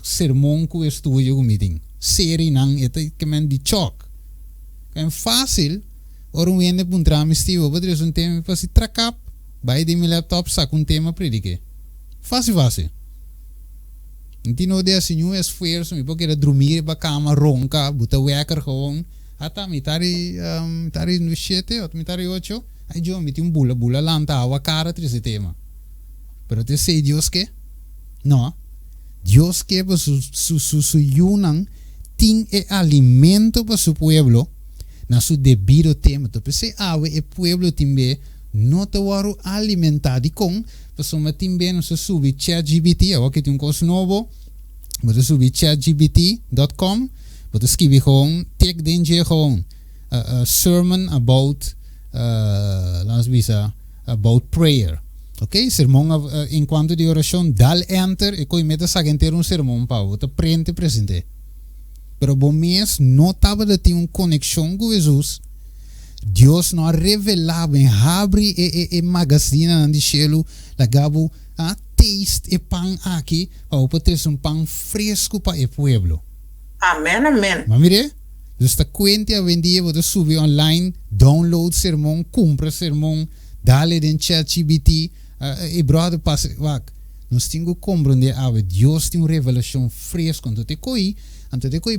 sermão com estudio que me tem. Série não, é que me de choque. É fácil. Ora um ende puntra me estive, vou trazer tema para se tracar. Vai de mi laptop saca tema predique. Fácil. Não de assim esforço, me porque dormir para cama ronca, botar wecker gewoon. Até me tari no 7 ou me tari 8, aí eu me tem bula lanta a cara triste tema. Pero te sei Deus que? Não. Deus que para su yunan tem alimento para su pueblo na su debido tempo. Então, se o pueblo também não te waro alimentado com, pessoa também não se sube ChatGPT, agora tem coisa novo, você sube chatgpt.com, você escreve gewoon, take danger gewoon, a sermon about, about prayer. Ok, sermão enquanto de oração, dal enter, e coi meta saber um sermão para você prende presente. Pero bom mês não estava de ter uma conexão com Jesus. Deus não revelava em abre e magazina de cielo, lagabo a taste e pão aqui, para o ter um pão fresco para o povo. Amém, amém. Mas mire, esta conta vendia, você subir online, download sermão, compra sermão, dale em ChatGPT, e brother passa, nós temos que compreender que Deus tem uma revelação fresca, então te coi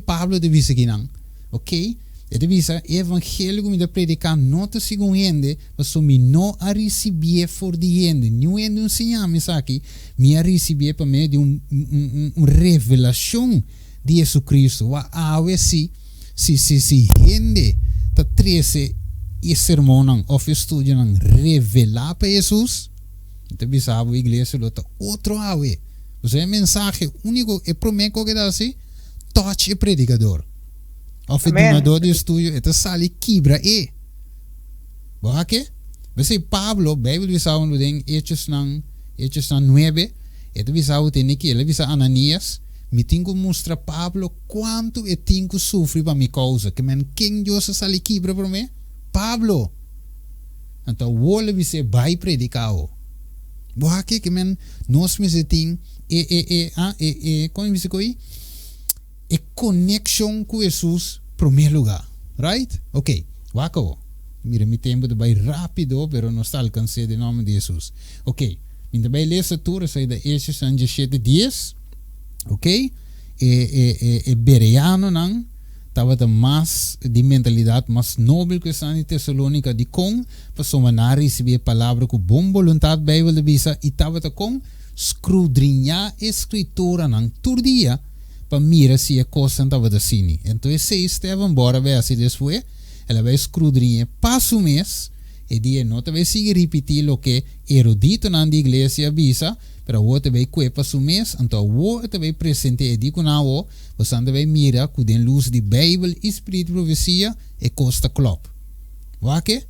Pablo de visa aqui não, ok? De visa evangelho como de predicar não te segundo gente, mas me não a receber for de gente, não é um sinal aqui, me a receber para mim de uma revelação de Jesus Cristo, a ver se gente tá trece e sermão não, ou estudo não revelar para Jesus. Então, a igreja lota outro ave. Você é mensagem único e promete que dá assim, touch e predicador. O donador de estúdio é sali quebra e. Boa que? Você Pablo, Bíblia diz ao no den Hechos 9, e diz ao tem que ele diz a Ananias, me tenho mostra Pablo quanto e tenho sofrer para minha causa, que men quem Deus sali quebra para mim? Pablo. Então, o ele diz vai predicar. Boa que men nós me tem como diz coi e conexão com Jesus primeiro lugar, right? Ok, wako. Mira, mi tempo de vai rápido, pero não está alcançando o nome de Jesus. Ok, ainda vai ler essa tour, sai da Hechos 17:10, ok? E Bereano não estava mais de mentalidade mais nobre que está em Tessalônica de com, para não receber a palavra com boa vontade, Bíblia de visa, e estava com escrudrinhar a escritura não todo dia, para mirar se a coisa estava assim. Então, se estava embora, vai assim depois, ela vai escrudrinhar passo mês, e dia não vai seguir repetir o que erudito na igreja avisa, para o outro vai cuepa su mês, então o outro vai presente e digo na o, você vai mirar com a luz de Bíblia, Espírito, Profecia e costa club. Ok?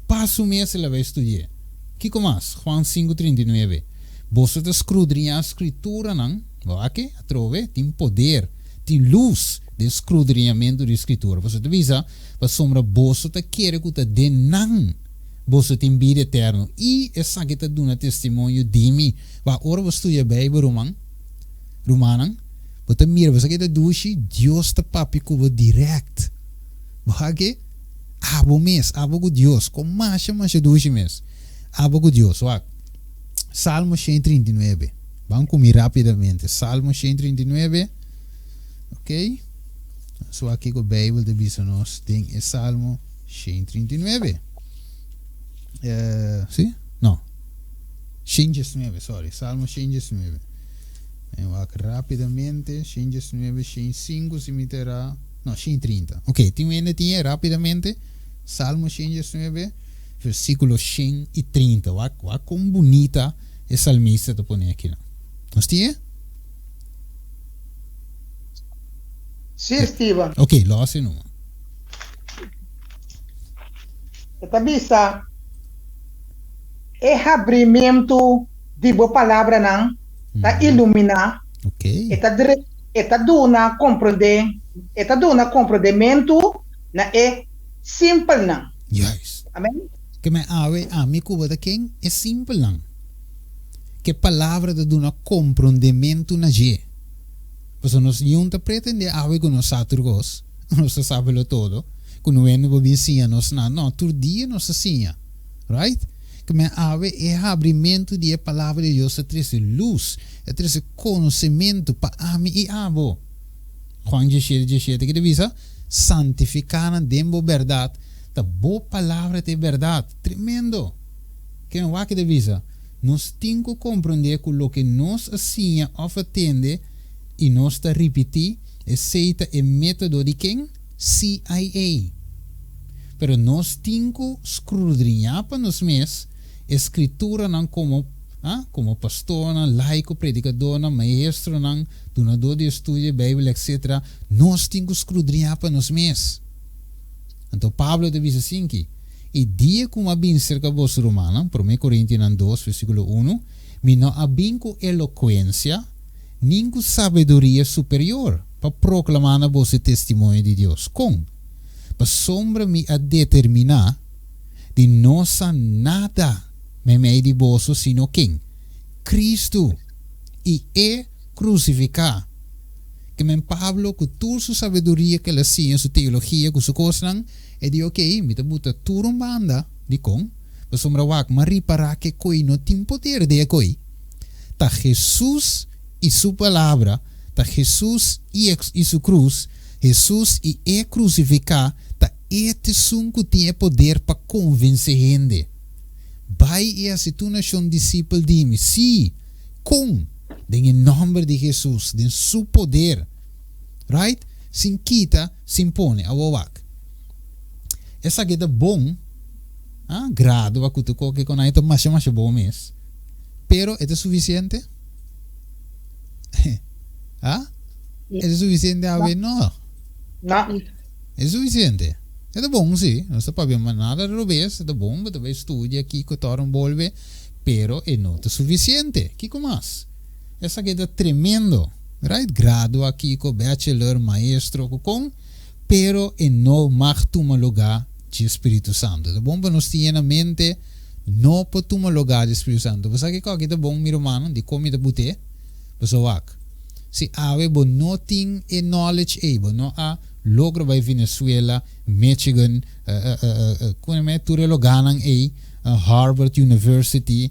Passo mês ela vai estudar. Que mais? Juan 5:39. Você está escrudrinhar a escritura, não? Ok? Trove, tem poder, tem luz de escrudrinhamento da escritura. Você te avisa, para sombra, você te quer que te dê não. Você tem vida eterna. E essa que te dá um testemunho de mim. Ora você estuda a Bíblia romana. Você mira, você que te duche, Deus te papi como direct. Porque abo mes, abo com Deus. Com mais duche mes. Abo com Deus. Salmo 139. Vamos comer rapidamente. Salmo 139. Ok? Só aqui com a Bíblia de Bisa nós tem o Salmo 139. Sim? Não. 119, sorry. Salmo 119. Rapidamente. 119, 105 se meterá. Não, 130. Ok, tinha rapidamente. Salmo 119, versículo 130. Olha como bonita é salmista te põe aqui. Não tinha? Sim, Steven. Ok, lá se não. Esta vista é abrimento de boa palavra não, tá iluminar. Ok. Eta dona compreendimento na é simples não. Yes. Amém. Que me a mi cuba de quem é simples não. Que palavra de dona compreendimento na je. Pois nós não pretende ave com nós saturgos, nós sabemos todo. Quando vem para ensinar nós não, todo dia nós ensina, right? Que me ave é abrimento de a palavra de Deus, traz luz, traz conhecimento para a mim e abo. Juan 17 que devisa santificar a dembo verdade, a boa palavra de verdade, tremendo. Que não há que devisa, nós temos que compreender que o que nós ensina ou atende e nós está repetir, aceita o método de quem? CIA. Pero nós temos que escrudrinhar para nós mesmos escritura não como pastor, não, laico, predicador, não, maestro, não, donador de estudo, Bíblia, etc. Nós temos que escudriñar para nós mesmos. Então, Pablo diz assim que e dia como abin cerca vos romana, 1 Coríntios 2, versículo 1, mi não abin com eloquência, nem com sabedoria superior, para proclamar a vosso testemunho de Deus. Com, para sombra me a determinar de nossa nada, me meio de vosso, sino quem? Cristo. E é crucificar. Que men Pablo, com toda sua sabedoria, que ele tinha, sua teologia, com sua coisa, e diz, ok, me buta tudo banda, de com, para sombra wak, mas reparar que coi não tem poder de coi. Tá Jesus e sua palavra, tá Jesus e sua cruz, Jesus e é crucificar, tá este sunco tem poder para convencer gente. Vai e a situação discípulo de mim, sim, com, em nome de Jesus, em seu poder, right? Sin quita, sin pone, a wawak. Essa que é bom, grado, a kutuko que com aito mais bom mesmo. Pero, é suficiente? É suficiente a ver? Não. Não. É suficiente. É bom, sim. Não está para nada de revés. É bom, mas também estudia aqui que torna volve. Pero, é não é suficiente. Que mais? Essa que é tremendo. Right? Grado aqui com bachelor, maestro, com. Pero, é não mag tomar lugar de Espírito Santo. É bom para nós ter na mente. Não pode tomar lugar de Espírito Santo. Você sabe que é bom, meu irmão, de como de bute. Você vai. Se ave bo nothing in knowledge able no a logra by Venezuela, Michigan, come ture loganang Harvard University,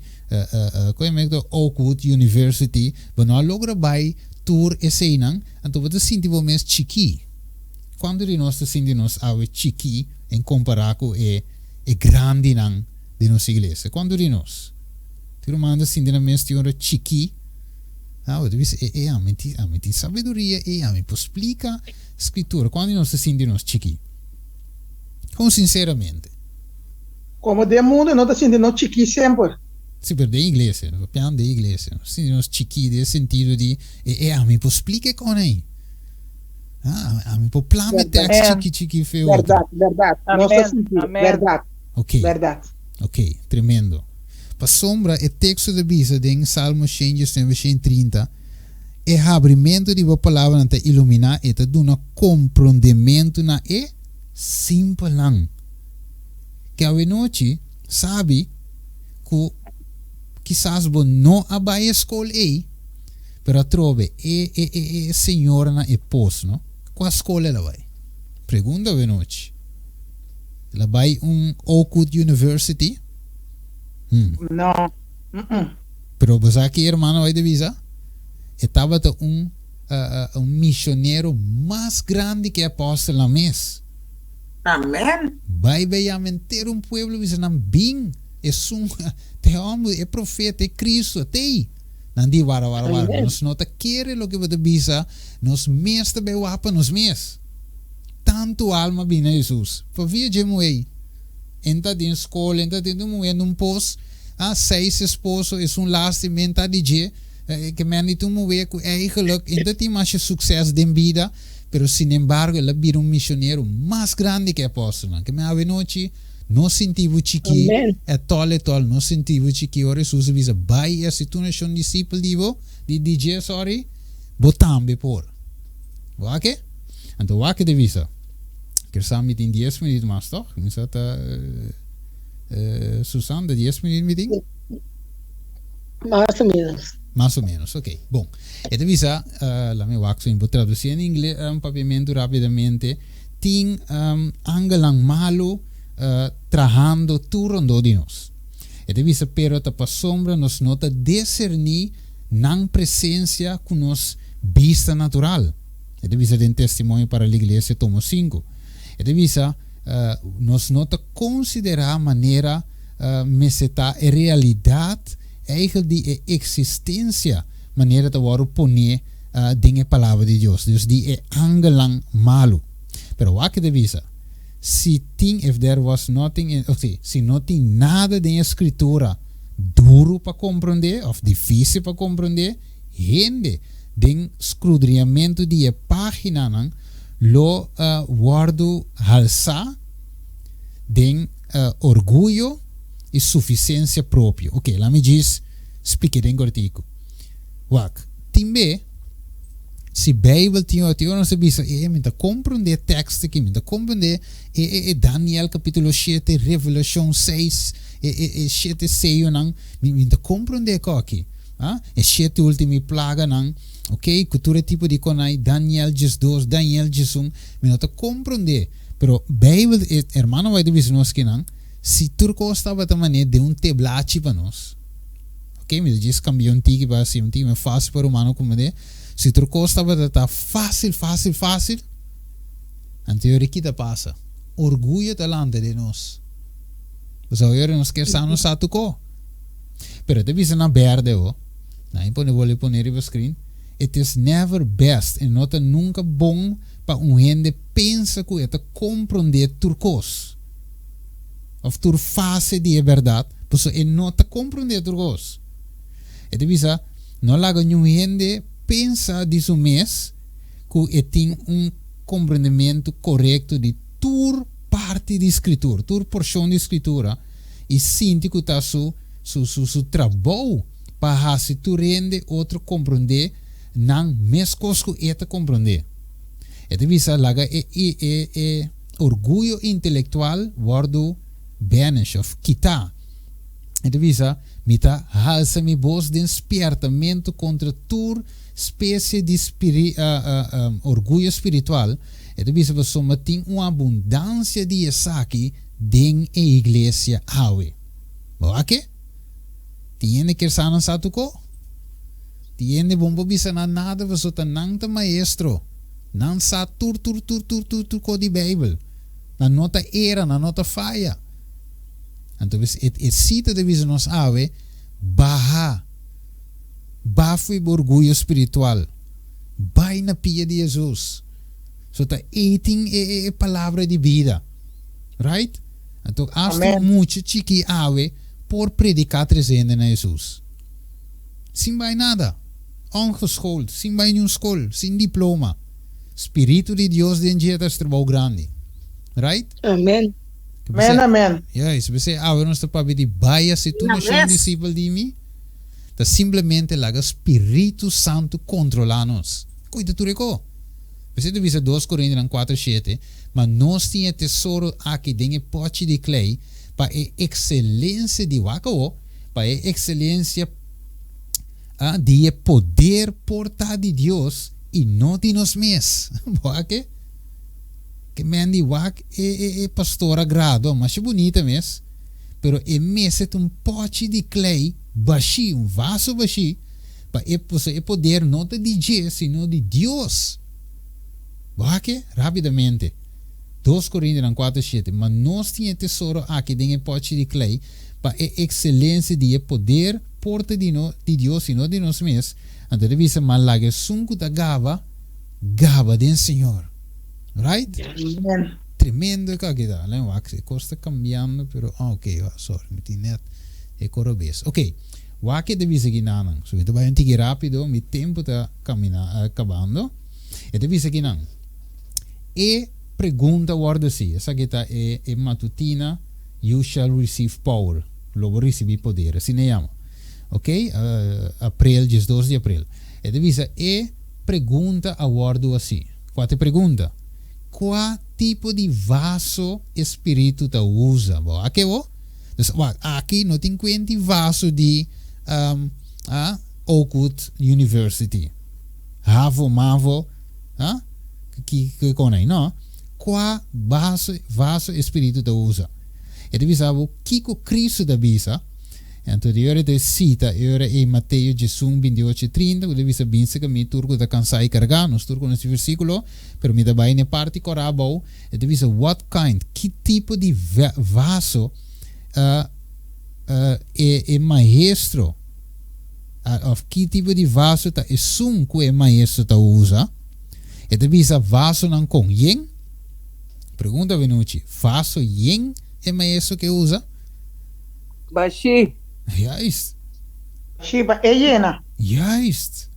come to Oakwood University, bo no logra by tour esenang, anto bo sinti bo mes chiqui. Quando di nos sinti nos ave chiqui en comparaco e grandi nang di nos iglesia. Quando di nos tiro manda sinti na mes tiora chiqui. A mente sabedoria e a mente explica escritura quando nós se sentimos chiqui. Com sinceramente. Como de mundo não está sentindo chiqui sempre. Se perder inglês, no piano de inglês, sentimos chiqui nesse sentido de a mente explica com aí. A mente plano texto chiqui feio. Verdade. Nós está sentindo. Verdade. Ok. Verdade. Ok, tremendo. Para sombra, o texto de Bisa em Salmo 130 é abrimento de uma palavra para iluminar e dar um compreendimento na é simples lang. Que a noite sabe que quizás você não abai escola aí, pero trove senhora na pos, não? Qual escola ela vai? Pergunta a noite. Ela vai Oakwood University? Não. Pero você aqui, irmão, vai de visa? Estava missionário mais grande que apóstolo na mês. Amém. Vai a mentir pueblo, visa não bem, te amo, é profeta, é Cristo, te. Não di vara. Nós não quer o que você visa, nós mês também wapa nos mês. Tanto alma bem a Jesus. Para via de moei. Entra de escola, entra de moei num posto, 6 esposos, é lastimento de dia, que men itu moei com eigenlijk, entra de mais sucesso de vida, pero sin embargo, ela vira missionário mais grande que apóstolo. Que me ave noite, não sentimos chiqui, é tol, não sentimos chiqui, ora Jesus visa, vai a situação discípulo de DJ, sorry, botambe por. Ok? Então, o que de visa? Que samen in 10 minuten maar toch? Is dat Susanne, de 10 minuten meeting? Más o menos, ok. Bom, e visa, la mia waxo in traducir in inglese un papiamento rapidamente. Ting angelang malo trabajando turno de nos. E visa pero ta pa sombra nos nota discernir nan presencia con nos vista natural. E visa den testimonio para la iglesia tomo 5. E visa nos nota considerar maneira meseta a realidade eigenlijk die existência maneira de waar poner dingen palavra de Deus. Dus die é angelang malo. Pero wat que visa? Se if there was nothing, se não tem nada de escritura duro para compreender, ou difícil para compreender, gente, den escudriamento de página, não, lo guardo alça, den orgulho e suficiência própria. Ok, lá me diz, explique den cortico. Wak, timbe, se Bíblia tinha não se bisa, me tá compreender texto aqui, me tá compreender Daniel capítulo 7, Revelação 6, 7 6 não, me tá compreender aqui. Ah, 7 última plaga não, ok, cultura tipo de conai Daniel 2, Daniel 1, me não tá compreender. Pero Bíblia, hermano, vai dizer nós que não, se turco estava também de teblachi para nós. Ok, me diz cambiou antigo para assim, antigo é fácil para o humano como de. Se turco estava tá fácil, anterior que passa. Orgulho delante de nós. Os agora nos quer sanos a tuco. Pero te visa na verde o. Na impone vou poner no screen. It is never best e nota nunca bom para gente pensa que é compreender turcos. Of tur fase de verdade, pues e nota compreender turcos. E te visa não laga gente pensa disso mês que tem compreendimento correto de tur parte de escritura, tur porção de escritura e sinto que está su trabalho para se tu rende outro compreender não mesmo coisa que eta compreender. E te visa laga orgulho intelectual guardo banish of kita. E te visa mita halsa mi voz de despertamento contra tur espécie de orgulho espiritual. E te visa você tem uma abundância de aqui dentro da igreja awe. Boa que? Tiene que ser satuko? Tiene bombo bisa na nada você tá não tá maestro. Não sa tur ko di Bible. Na nota era, na nota falha. Então, cita de visa nos awe baha foi orgulho espiritual. Vai na pia de Jesus. So tá eating a palavra de vida. Right? Então, hasta muito chiqui awe por predicar trazendo na Jesus. Sem vai nada. Ongeschoold, sem vai nenhum escola, sem diploma. Espírito de Deus dentro de trabalho grande. Right? Amém. Amen. Ja, se você não está para pedir baia se tu não é um discípulo de mim, tá simplesmente laga Espírito Santo controlar-nos. Cuida tu reco. Você tu visa 2 Coríntios 4:7, mas nós tinha tesouro aqui dentro pote de clay para a excelência de wako, para a excelência de poder portar de Deus e não de nós mesmos. Boa que mendi wak pastora grado, mas é bonita mesmo. Pero é mesmo pote de clay, baixi, vaso baixi, para poder não de Jesus, sino de Deus. Boa que? Rapidamente. 2 Coríntios 4:7, mas nós tínhamos tesouro aqui dentro pote de clay, para a excelência de poder porta de Deus e não de nós mesmos. Então, devia malaga sunco da gava do Senhor. Right? Amen. Tremendo que aqui dá. A coisa está cambiando, pero ok, sorry, me tinha é corobês. Ok, o que deve seguir não. So, então vai antigo rápido, meu tempo está acabando. E deve seguir não. E pergunta guarda assim, essa aqui está é matutina, you shall receive power. Logo receber poder, assim nem chama. Ok? Abril, 12 de abril. E deve ser pergunta a guarda assim. Qual pergunta? Qual tipo de vaso espírito tu usa? Aqui, aqui não tem quanto vaso de Oakwood University. Havo, mavo, que conai, não? Qual vaso espírito tu usa? E deve saber que Cristo da bisa. Então, eu cita, eu em Mateus 28:30, deve saber que me turco da cansar e carregar, nos turco nesse versículo, pero me dá bem na parte corabo, e deve saber what kind, que tipo de vaso é maestro, que tipo de vaso é sum que é maestro tá usa, e deve saber vaso não com yen, pergunta Venucci, vaso yen é maestro que usa? Baixi. Juist. Shiba Eyena. Juist.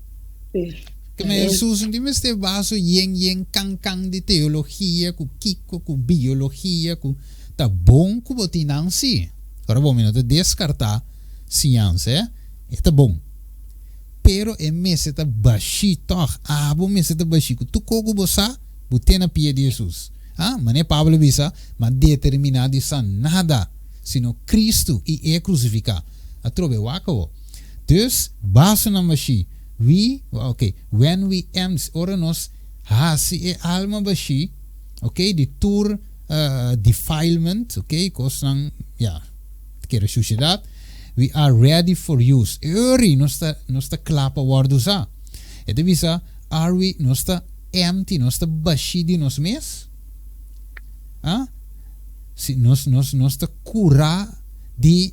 Sí. Que me Susan, dime este vaso yen kang de teologia, ku kiko, ku biologia, ku tá bom ku botinan si. Agora bom, não te descartar ciência, é bom. Pero é mese tá baixi toch, bom mese tá baixi, ku tu kogo bosa, botena pia de Jesus. Mané Pablo bisa, mas determinado isa nada, sino Cristo e é crucificado. A trobe wakawo. Dus, baso na machi, when we ends, ora nos, si e alma bashi, di tour defilement, kosnang, kera suciedad, we are ready for use. Uri, nosta klapa wardusa. E de bisa, are we, nosta empty, nosta bashi di nos mes? Si nosta cura di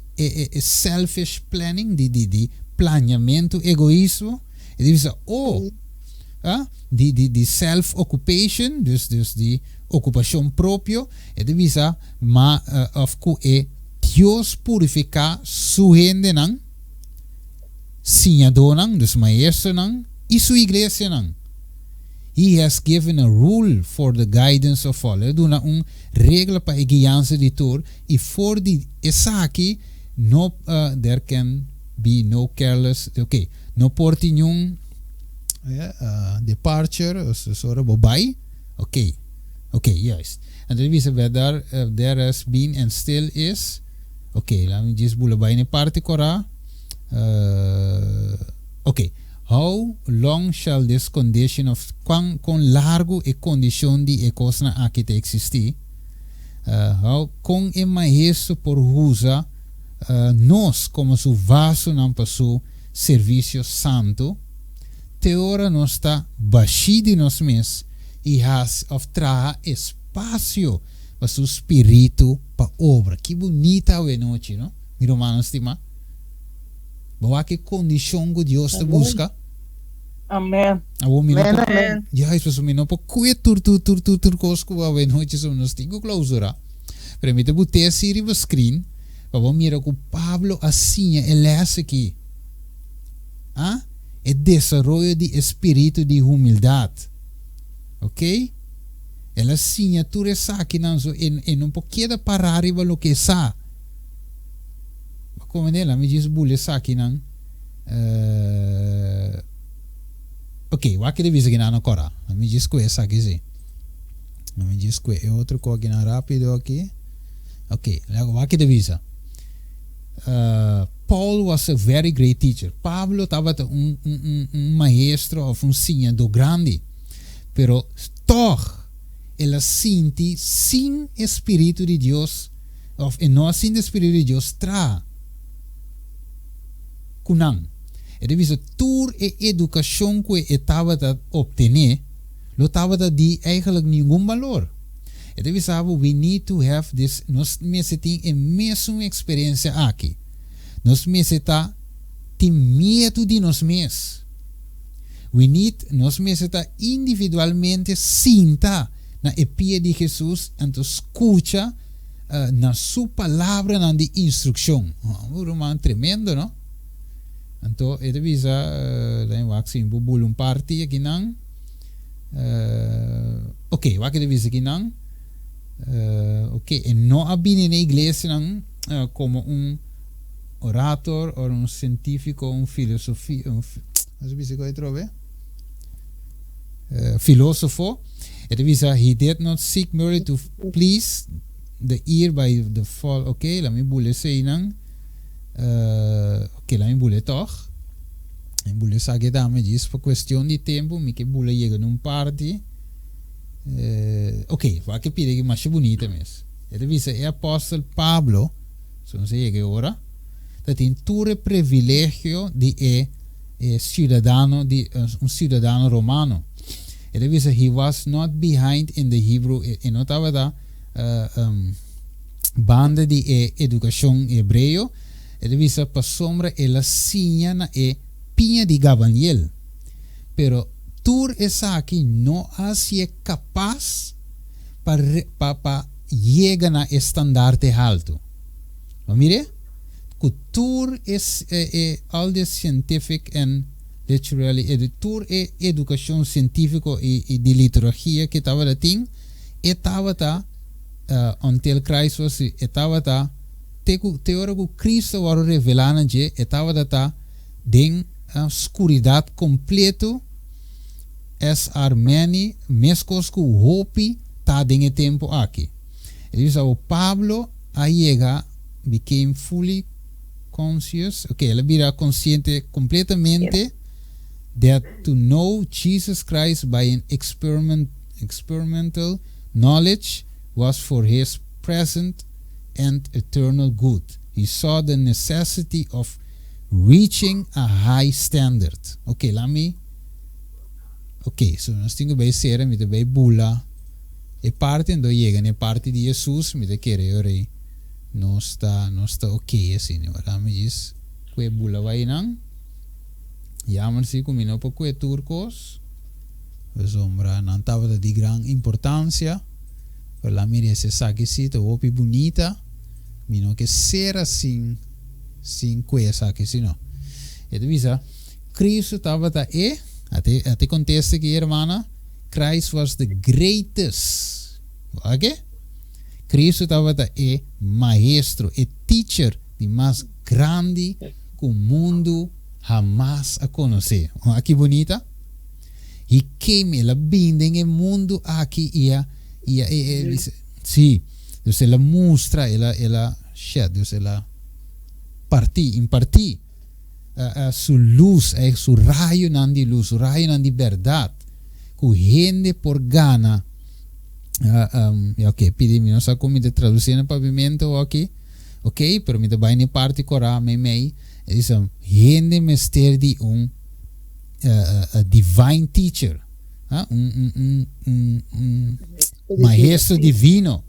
selfish planning, di planeamento, egoísmo, e de bisa, di self-occupation, dus di ocupação próprio, e de bisa, of ku Dios purifica su gente nang, sinhador nang, dus maestro nang, e su iglesia nang. He has given a rule for the guidance of all. Duna regla para guiança de tour, e for di esaki, no, there can be no careless, no porti nenhum departure, or bobai, yes. And then we say whether there has been and still is, let me just bulabay ni parte kora. How long shall this condition of con largo e condition di cosa aqui te existi? How con e maestro por usa nós como su vaso não passou serviço santo, teora nós está baixi de nós mesmos e has of traga espaço para su espírito para obra. Que bonita a noite, não? Mi romano estima. Bawa que condição que Deus te busca. Amen. Amen. Ja, is pas mino po kue tur cosco a noite so nos tingo clausura. Permite botar siri no screen. Vamos mirar com Pablo assim ele é aqui. É desenvolvimento de espírito de humildade. Ok? Ela assim tudo essa aqui não so em um pouquinho de parar e lo que sa. Como ela me diz bule essa aqui não. Ok, o que deve ser que não agora. Me diz que essa aqui sim. Me diz que é outro coisa rápido aqui. Ok, o que deve ser. Paul was a very great teacher. Pablo estava maestro ou ensinador grande, pero toch ela sente sem espírito de Deus, ou não sem espírito de Deus tra. Kunang. E deve ser tour e educação que estava a obter, lo estava a di eigenlijk nenhum valor. E deve ser we need to have this. Nós necessitamos a mesma experiência aqui. Nós necessitamos ter medo de nós mesmos. Nós necessitamos individualmente sentar na epia de Jesus e escuta na sua palavra na de instrução. Um tremendo, não? Então, ele visa, lá em bubulum party aqui não. Ok, o que ele visa aqui não. Ok, e não abine na igreja não como orator ou científico, filósofo. Filósofo. Ele visa, he did not seek merely to please the ear by the fall. Ok, lá me bule sei não. Ok, lá me bule toch. Me bule sabe que me diz por questão de tempo, me que bule chega num party. Ok, vai que pide que mais bonita mesmo. Ele diz é apóstolo Pablo, se não sei que ora, tem todo o privilégio de cidadano de cidadano romano. Ele diz he was not behind in the Hebrew, e não estava da banda de educação hebreu. Ele diz para sombra ela sinha na pinha de Gamaliel, pero tur essa aqui não é capaz para llegar na estandarte alto. Mire, Cultuur is al de scientific en literally tour educação científico e de literatura que estava da ting estava tá until Christ was estava tá teórico Cristo var revelando je estava tá den escuridade completo es armeni mescos com hopi tá den tempo aqui. Ele o Pablo llega became fully conscious, ele vira consciente completamente that to know Jesus Christ by an experimental knowledge was for his present and eternal good. He saw the necessity of reaching a high standard. So nós temos que ser, me vai bula. E parte quando chega na parte de Jesus, me vai querer não está assim, agora me diz que bula vai não. Jammer-se comigo para que turcos, o sombra não estava de grande importância, para lá me diz essa se te opi bonita, mino que ser assim, sem coisa que se não. E tu visa, Cristo estava até contesta que irmã, Christ was the greatest, ok? Cristo estava maestro, teacher de mais grande que o mundo jamás a conhecer. Aqui bonita. E queima ela bindem o mundo aqui sim. Então ela mostra ela Deus ela impartir sua luz, seu raio não de luz, o raio não de verdade. Que gente por gana pedi-me não sabe como de traduzir no pavimento ok, pero me vai na parte cora me diz gente mester de divine teacher, maestro divino,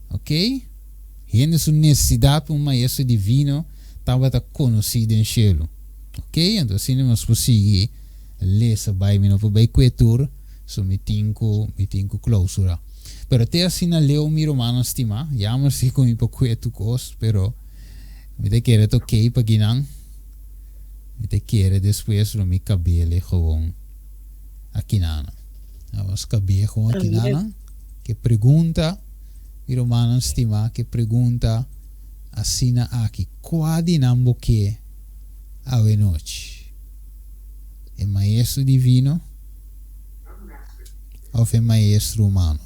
ok, gente sua necessidade para maestro divino estava conhecido em cielo, ok, então assim nós conseguimos ler essa Bíblia não vai quietur. So mi tinko clausura. Pero te assim na leo mi romano estima, jammer-se com mi paqueto cos, pero mi te quere toquei pa ginang. Mi te quere después lo mi cabele gewoon aqui nana. Vamos cabele gewoon aqui nana. Que pergunta mi romano estima, que pergunta assina aqui, quadi nambo que ave noche. E maestro divino ou é maestro humano?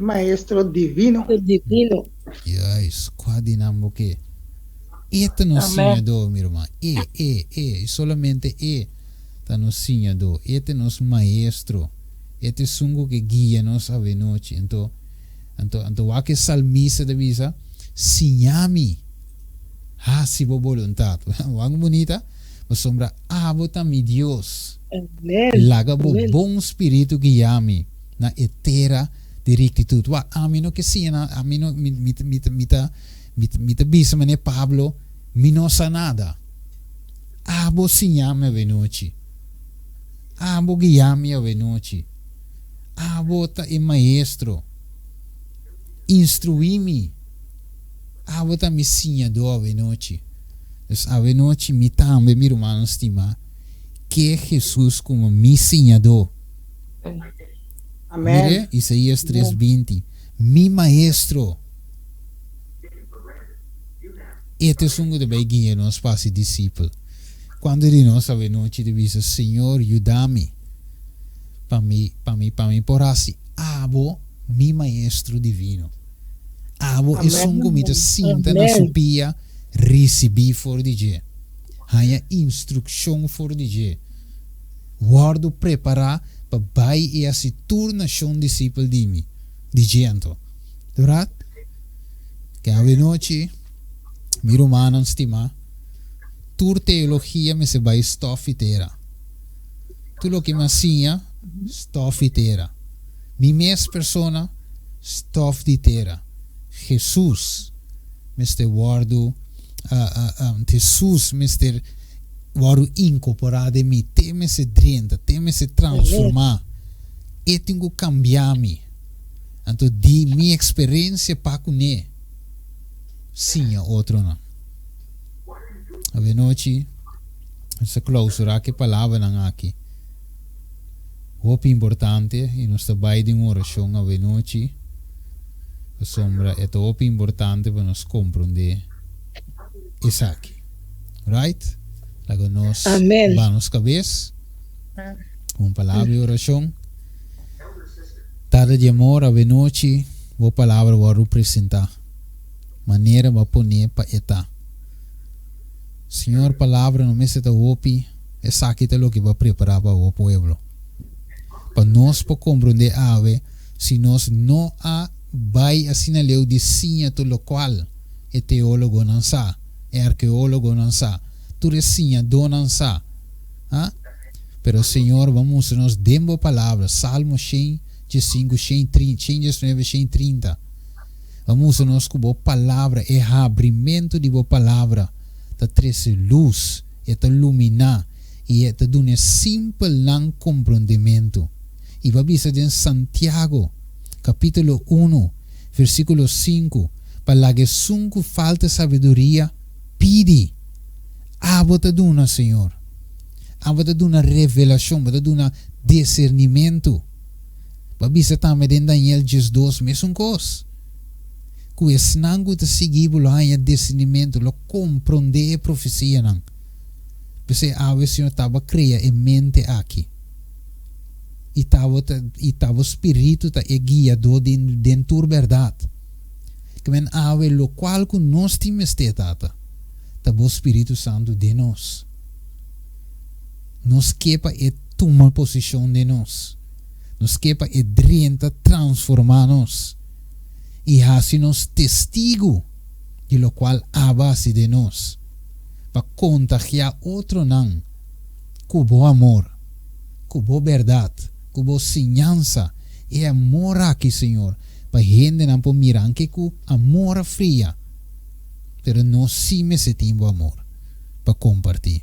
Maestro divino. Divino. Yes, qua dinamo que eta no Senhor, meu irmão. Solamente tá no Senhor. Este nos maestro. Este sungo que guia nos a noite. Então, o que salmista de visa, sinhami. Se bo voluntad. Wang bonita, o sombra abota mi Deus. Laga bo bom espírito guiame na etera de rectitude. A mim não que sim, a mim não mita bisa mane Pablo, mi não sa nada. Abo sinhame a noite. Abo guiame a noite. Abo ta e maestro. Instruí-me. Abo ta mi sinhador a noite. Então, a noite mi tambe mi irmão estima que Jesus como mi Senhor. Amém. Mire, Isaías 3:20. Mi maestro. Este es un de guia nos para discípulo. Quando ele nós a noite de visa, Senhor, ajuda-me. Para mim por assim. Abo mi maestro divino. Abo é um comida sinta na supia recebi for DJ. Há instrução for DJ. Guardo preparar para vai e assim turnação discípulo de mim. DJ anto. Dorat? Que a noite mi romano estima tur teologia me se vai stofitera. Tu lo que me sinha stofitera. Mi mes persona stofitera. Jesus Mr. Guardo Jesus Mr. Guardo incorporado em mim, teme se drenta, teme se transformar, e tenho que cambiar-me. Então, di minha experiência para com ele, sim a outro não. A noite essa clausura que palavra não aqui. Hope importante e nós trabalhamos em oração a noite. A sombra é tão importante para nós compreender isso aqui. Right? Lago nós vamos cabeça. Uma palavra de oração. Tarde de amor a noite. A palavra vai representar. Maneira vai poner para etar. Senhor, palavra não me seta hopi. Essa aqui é o que vai preparar para o povo. Para nós para compreender se nós não vai assinaleu de sinha todo qual é teólogo não sa, é arqueólogo não sa, tudo sinha do não sa. Pero Senhor, vamos nos dembo palavra, Salmo 105, 119, 130. Vamos nos com boa palavra, é abrimento de boa palavra, tá trazer luz, é tá iluminar e é tá dar simples lang compreendimento. E vai dizer em Santiago, capítulo 1, versículo 5, para que sunco falta sabedoria, pide. Vou duna, Senhor. Vou duna revelação, vou duna discernimento. Vai dizer também em Daniel 2, mesmo coisa. Que esse nango te seguir lá em discernimento, lo compreender a profecia não. Você o Senhor estava criando em mente aqui. E tava o espírito tá guiado dentro da verdade. Que men ave lo qual que nós temos tata. Tava o Espírito Santo de nós. Nos quepa e toma posição de nós. Nos quepa e drenta transformar nós. E assim nos testigo de lo qual a base de nós. Para contagiar outro não. Com bom amor. Com boa verdade. Com boa ensinança e amor aqui, Senhor, para gente não pode mirar que com amor fria, pero nós sim me sentimos amor para compartilhar.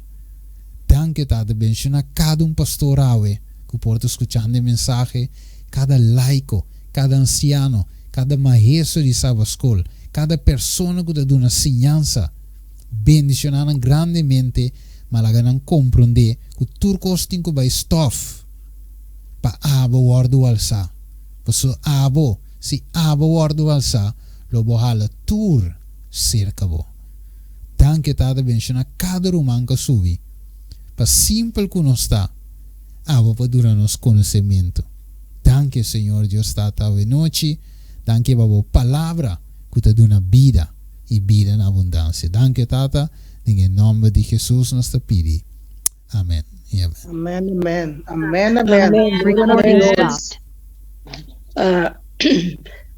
Danke tata bendicionar cada pastor que pode escuchando a mensagem, cada laico, cada anciano, cada maestro de sua escola, cada pessoa que dá uma ensinança, bendicionar grandemente, mas não compreender que turcos tem que vai stuff. Pa abo wardo alsa. Paso abo, si abo wardo alsa, lo bohala tur cerca bo. Danke tada bendicionar cada rumang que subi. Pa simple que não está, abo pa dura nos conhecimento. Danke Senhor Deus tata ave noite. Danke babo palavra que te duna vida e vida na abundância. Danke tata, em nome de Jesus nós te pedi. Amém. Amen, amen. Amen, amen.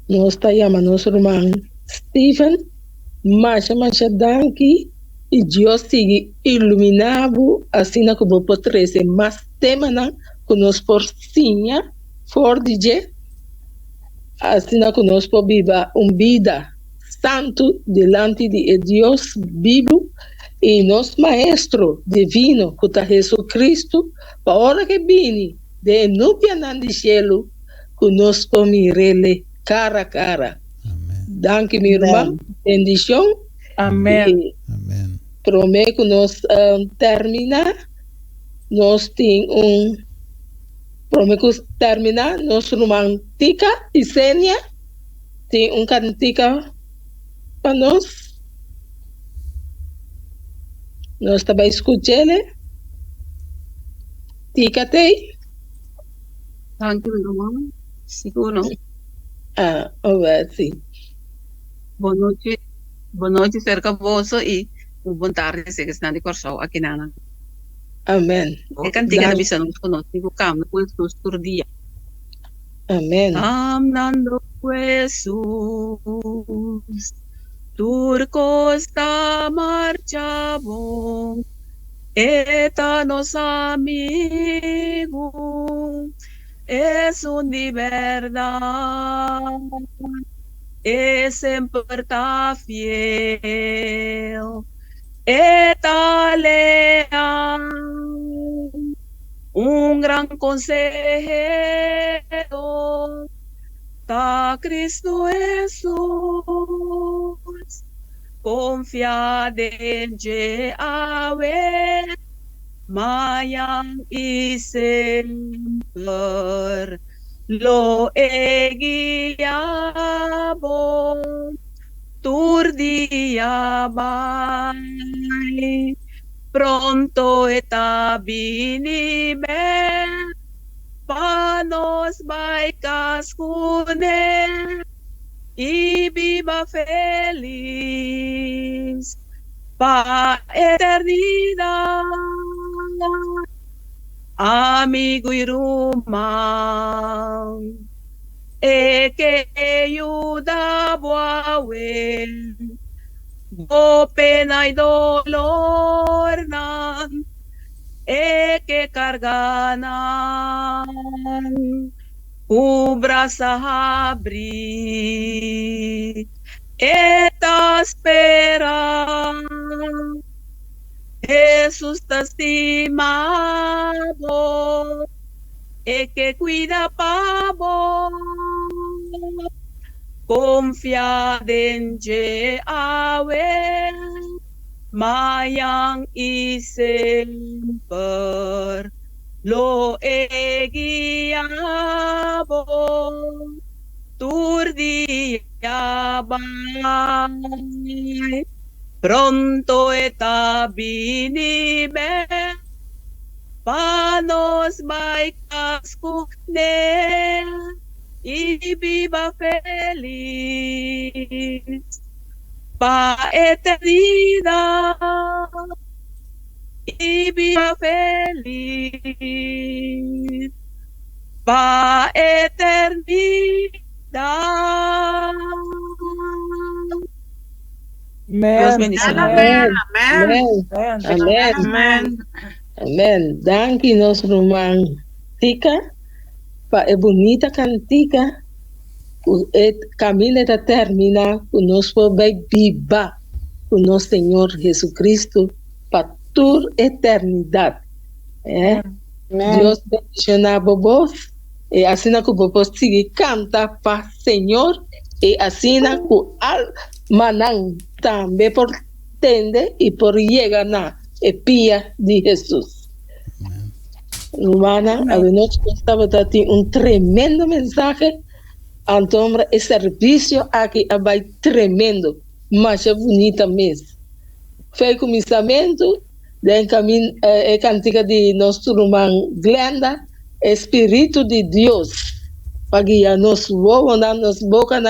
Nós chamamos nosso irmão Stephen, mas danke e Deus siga iluminado assim que vou trazer mais temas que nós por sinha, for DJ, assim que nós por viver vida santo delante de Deus vivo. E nosso Maestro Divino, que é Jesus Cristo, para a hora que vem, de núpia no cielo, que nós comirele cara a cara. Danke, meu irmão. Bendição. Amém. Amém. Prometo que nós terminar. Nós temos prometo terminar. Nosso irmão Tica e Sênia tem cantica para nós. Nós estamos escutando. Tica tem. Thank you, irmão. Seguro. Sim. Boa noite, cerca vosso e boa tarde, se que está de corso aqui na. Amém. E cantiga na missa nos conosco, camo com Jesus por dia. Amém. Amnando Jesus, turcos da marchamos, eta nos amigo, es un de verdad, es sempre está fiel, eta leal, un gran consejero, ta Cristo Jesús, confiad en Yahweh, mayang isemper lo guiabo, turdia bay, pronto etabinibe, panos baikas kune, y viva feliz pa eternidad. Amigo y rumang, que ayuda buawen, o pena y dolor nan, que carganan, cubra sa abri, eta espera. Jesús te estimado, que cuida pavo, confiad en Yahweh, mayang isemper lo guiabo, turdia bay, pronto etabinibe, panos baikas kune, y viva feliz pa eternidad, y viva feliz pa eternidad. Dios bendiga. Amen. Amen. Amen. Amen. Amen. Danke nos romantica pa e bonita cantica. Et camino está termina conosco vai viva com nosso Senhor Jesus Cristo para toda eternidade. Deus bendicionar vos e assim que vos siga canta para Senhor e assim que manang também por tende e por llegar na pia de Jesus. Romana, a noite estava dando tremendo mensaje. Então, esse serviço aqui é tremendo, mas é bonita mesmo. Foi começamento, daí caminho, é cantiga de nosso irmão Glenda, Espírito de Deus, para guiar nosso voz, nossa boca,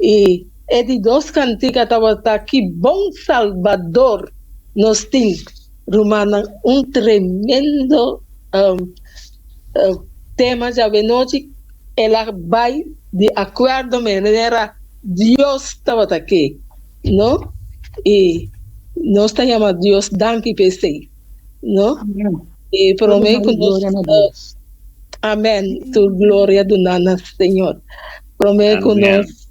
e é de dois cantigas estava aqui, Bom Salvador, nós temos, Romana, tremendo tema já de noite, ela vai de acordo maneira Deus estava aqui, não? E nós estamos Deus danke PC, não? E prometo nós, amém, tu glória do nana Senhor. Prometo nós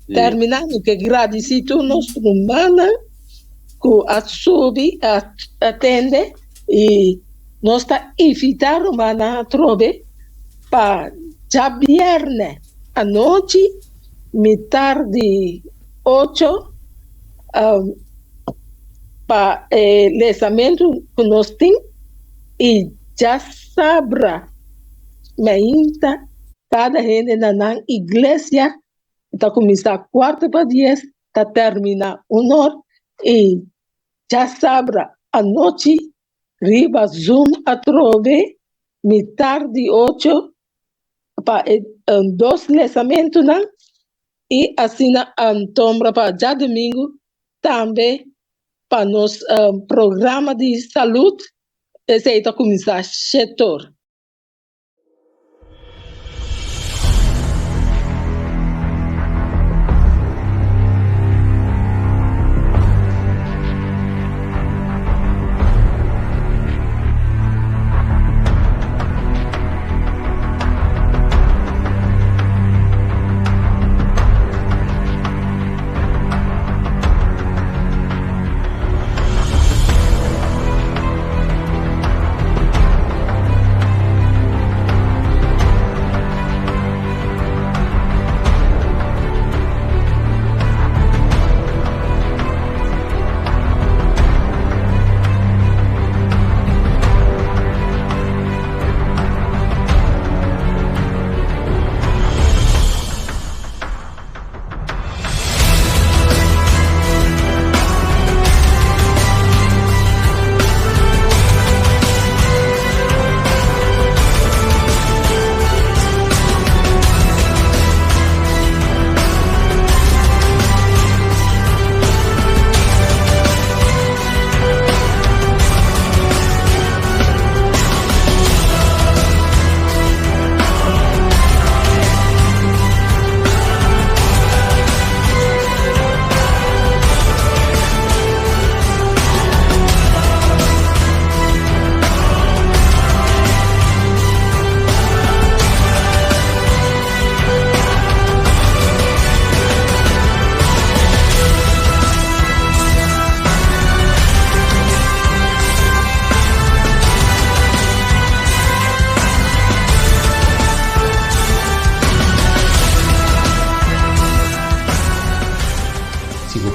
terminando que agradecido nós humana que a subi atende e nós está invitando humana a trove para já viernes à noite, metade de 8, para lançamento que nós temos, e já sabra, ainda cada gente na igreja está começando 4:10, está terminando 1 e já sabra à noite, riba Zoom a trove, metade de 8, para dois lançamentos, e assim tombra para já domingo também para nosso programa de saúde, esse está começar setor.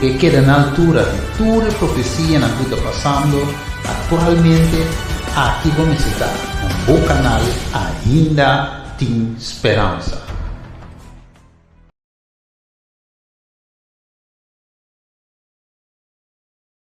porque queda na altura de toda a profecia na que está passando atualmente. Aqui vamos estar no canal ainda tem esperança.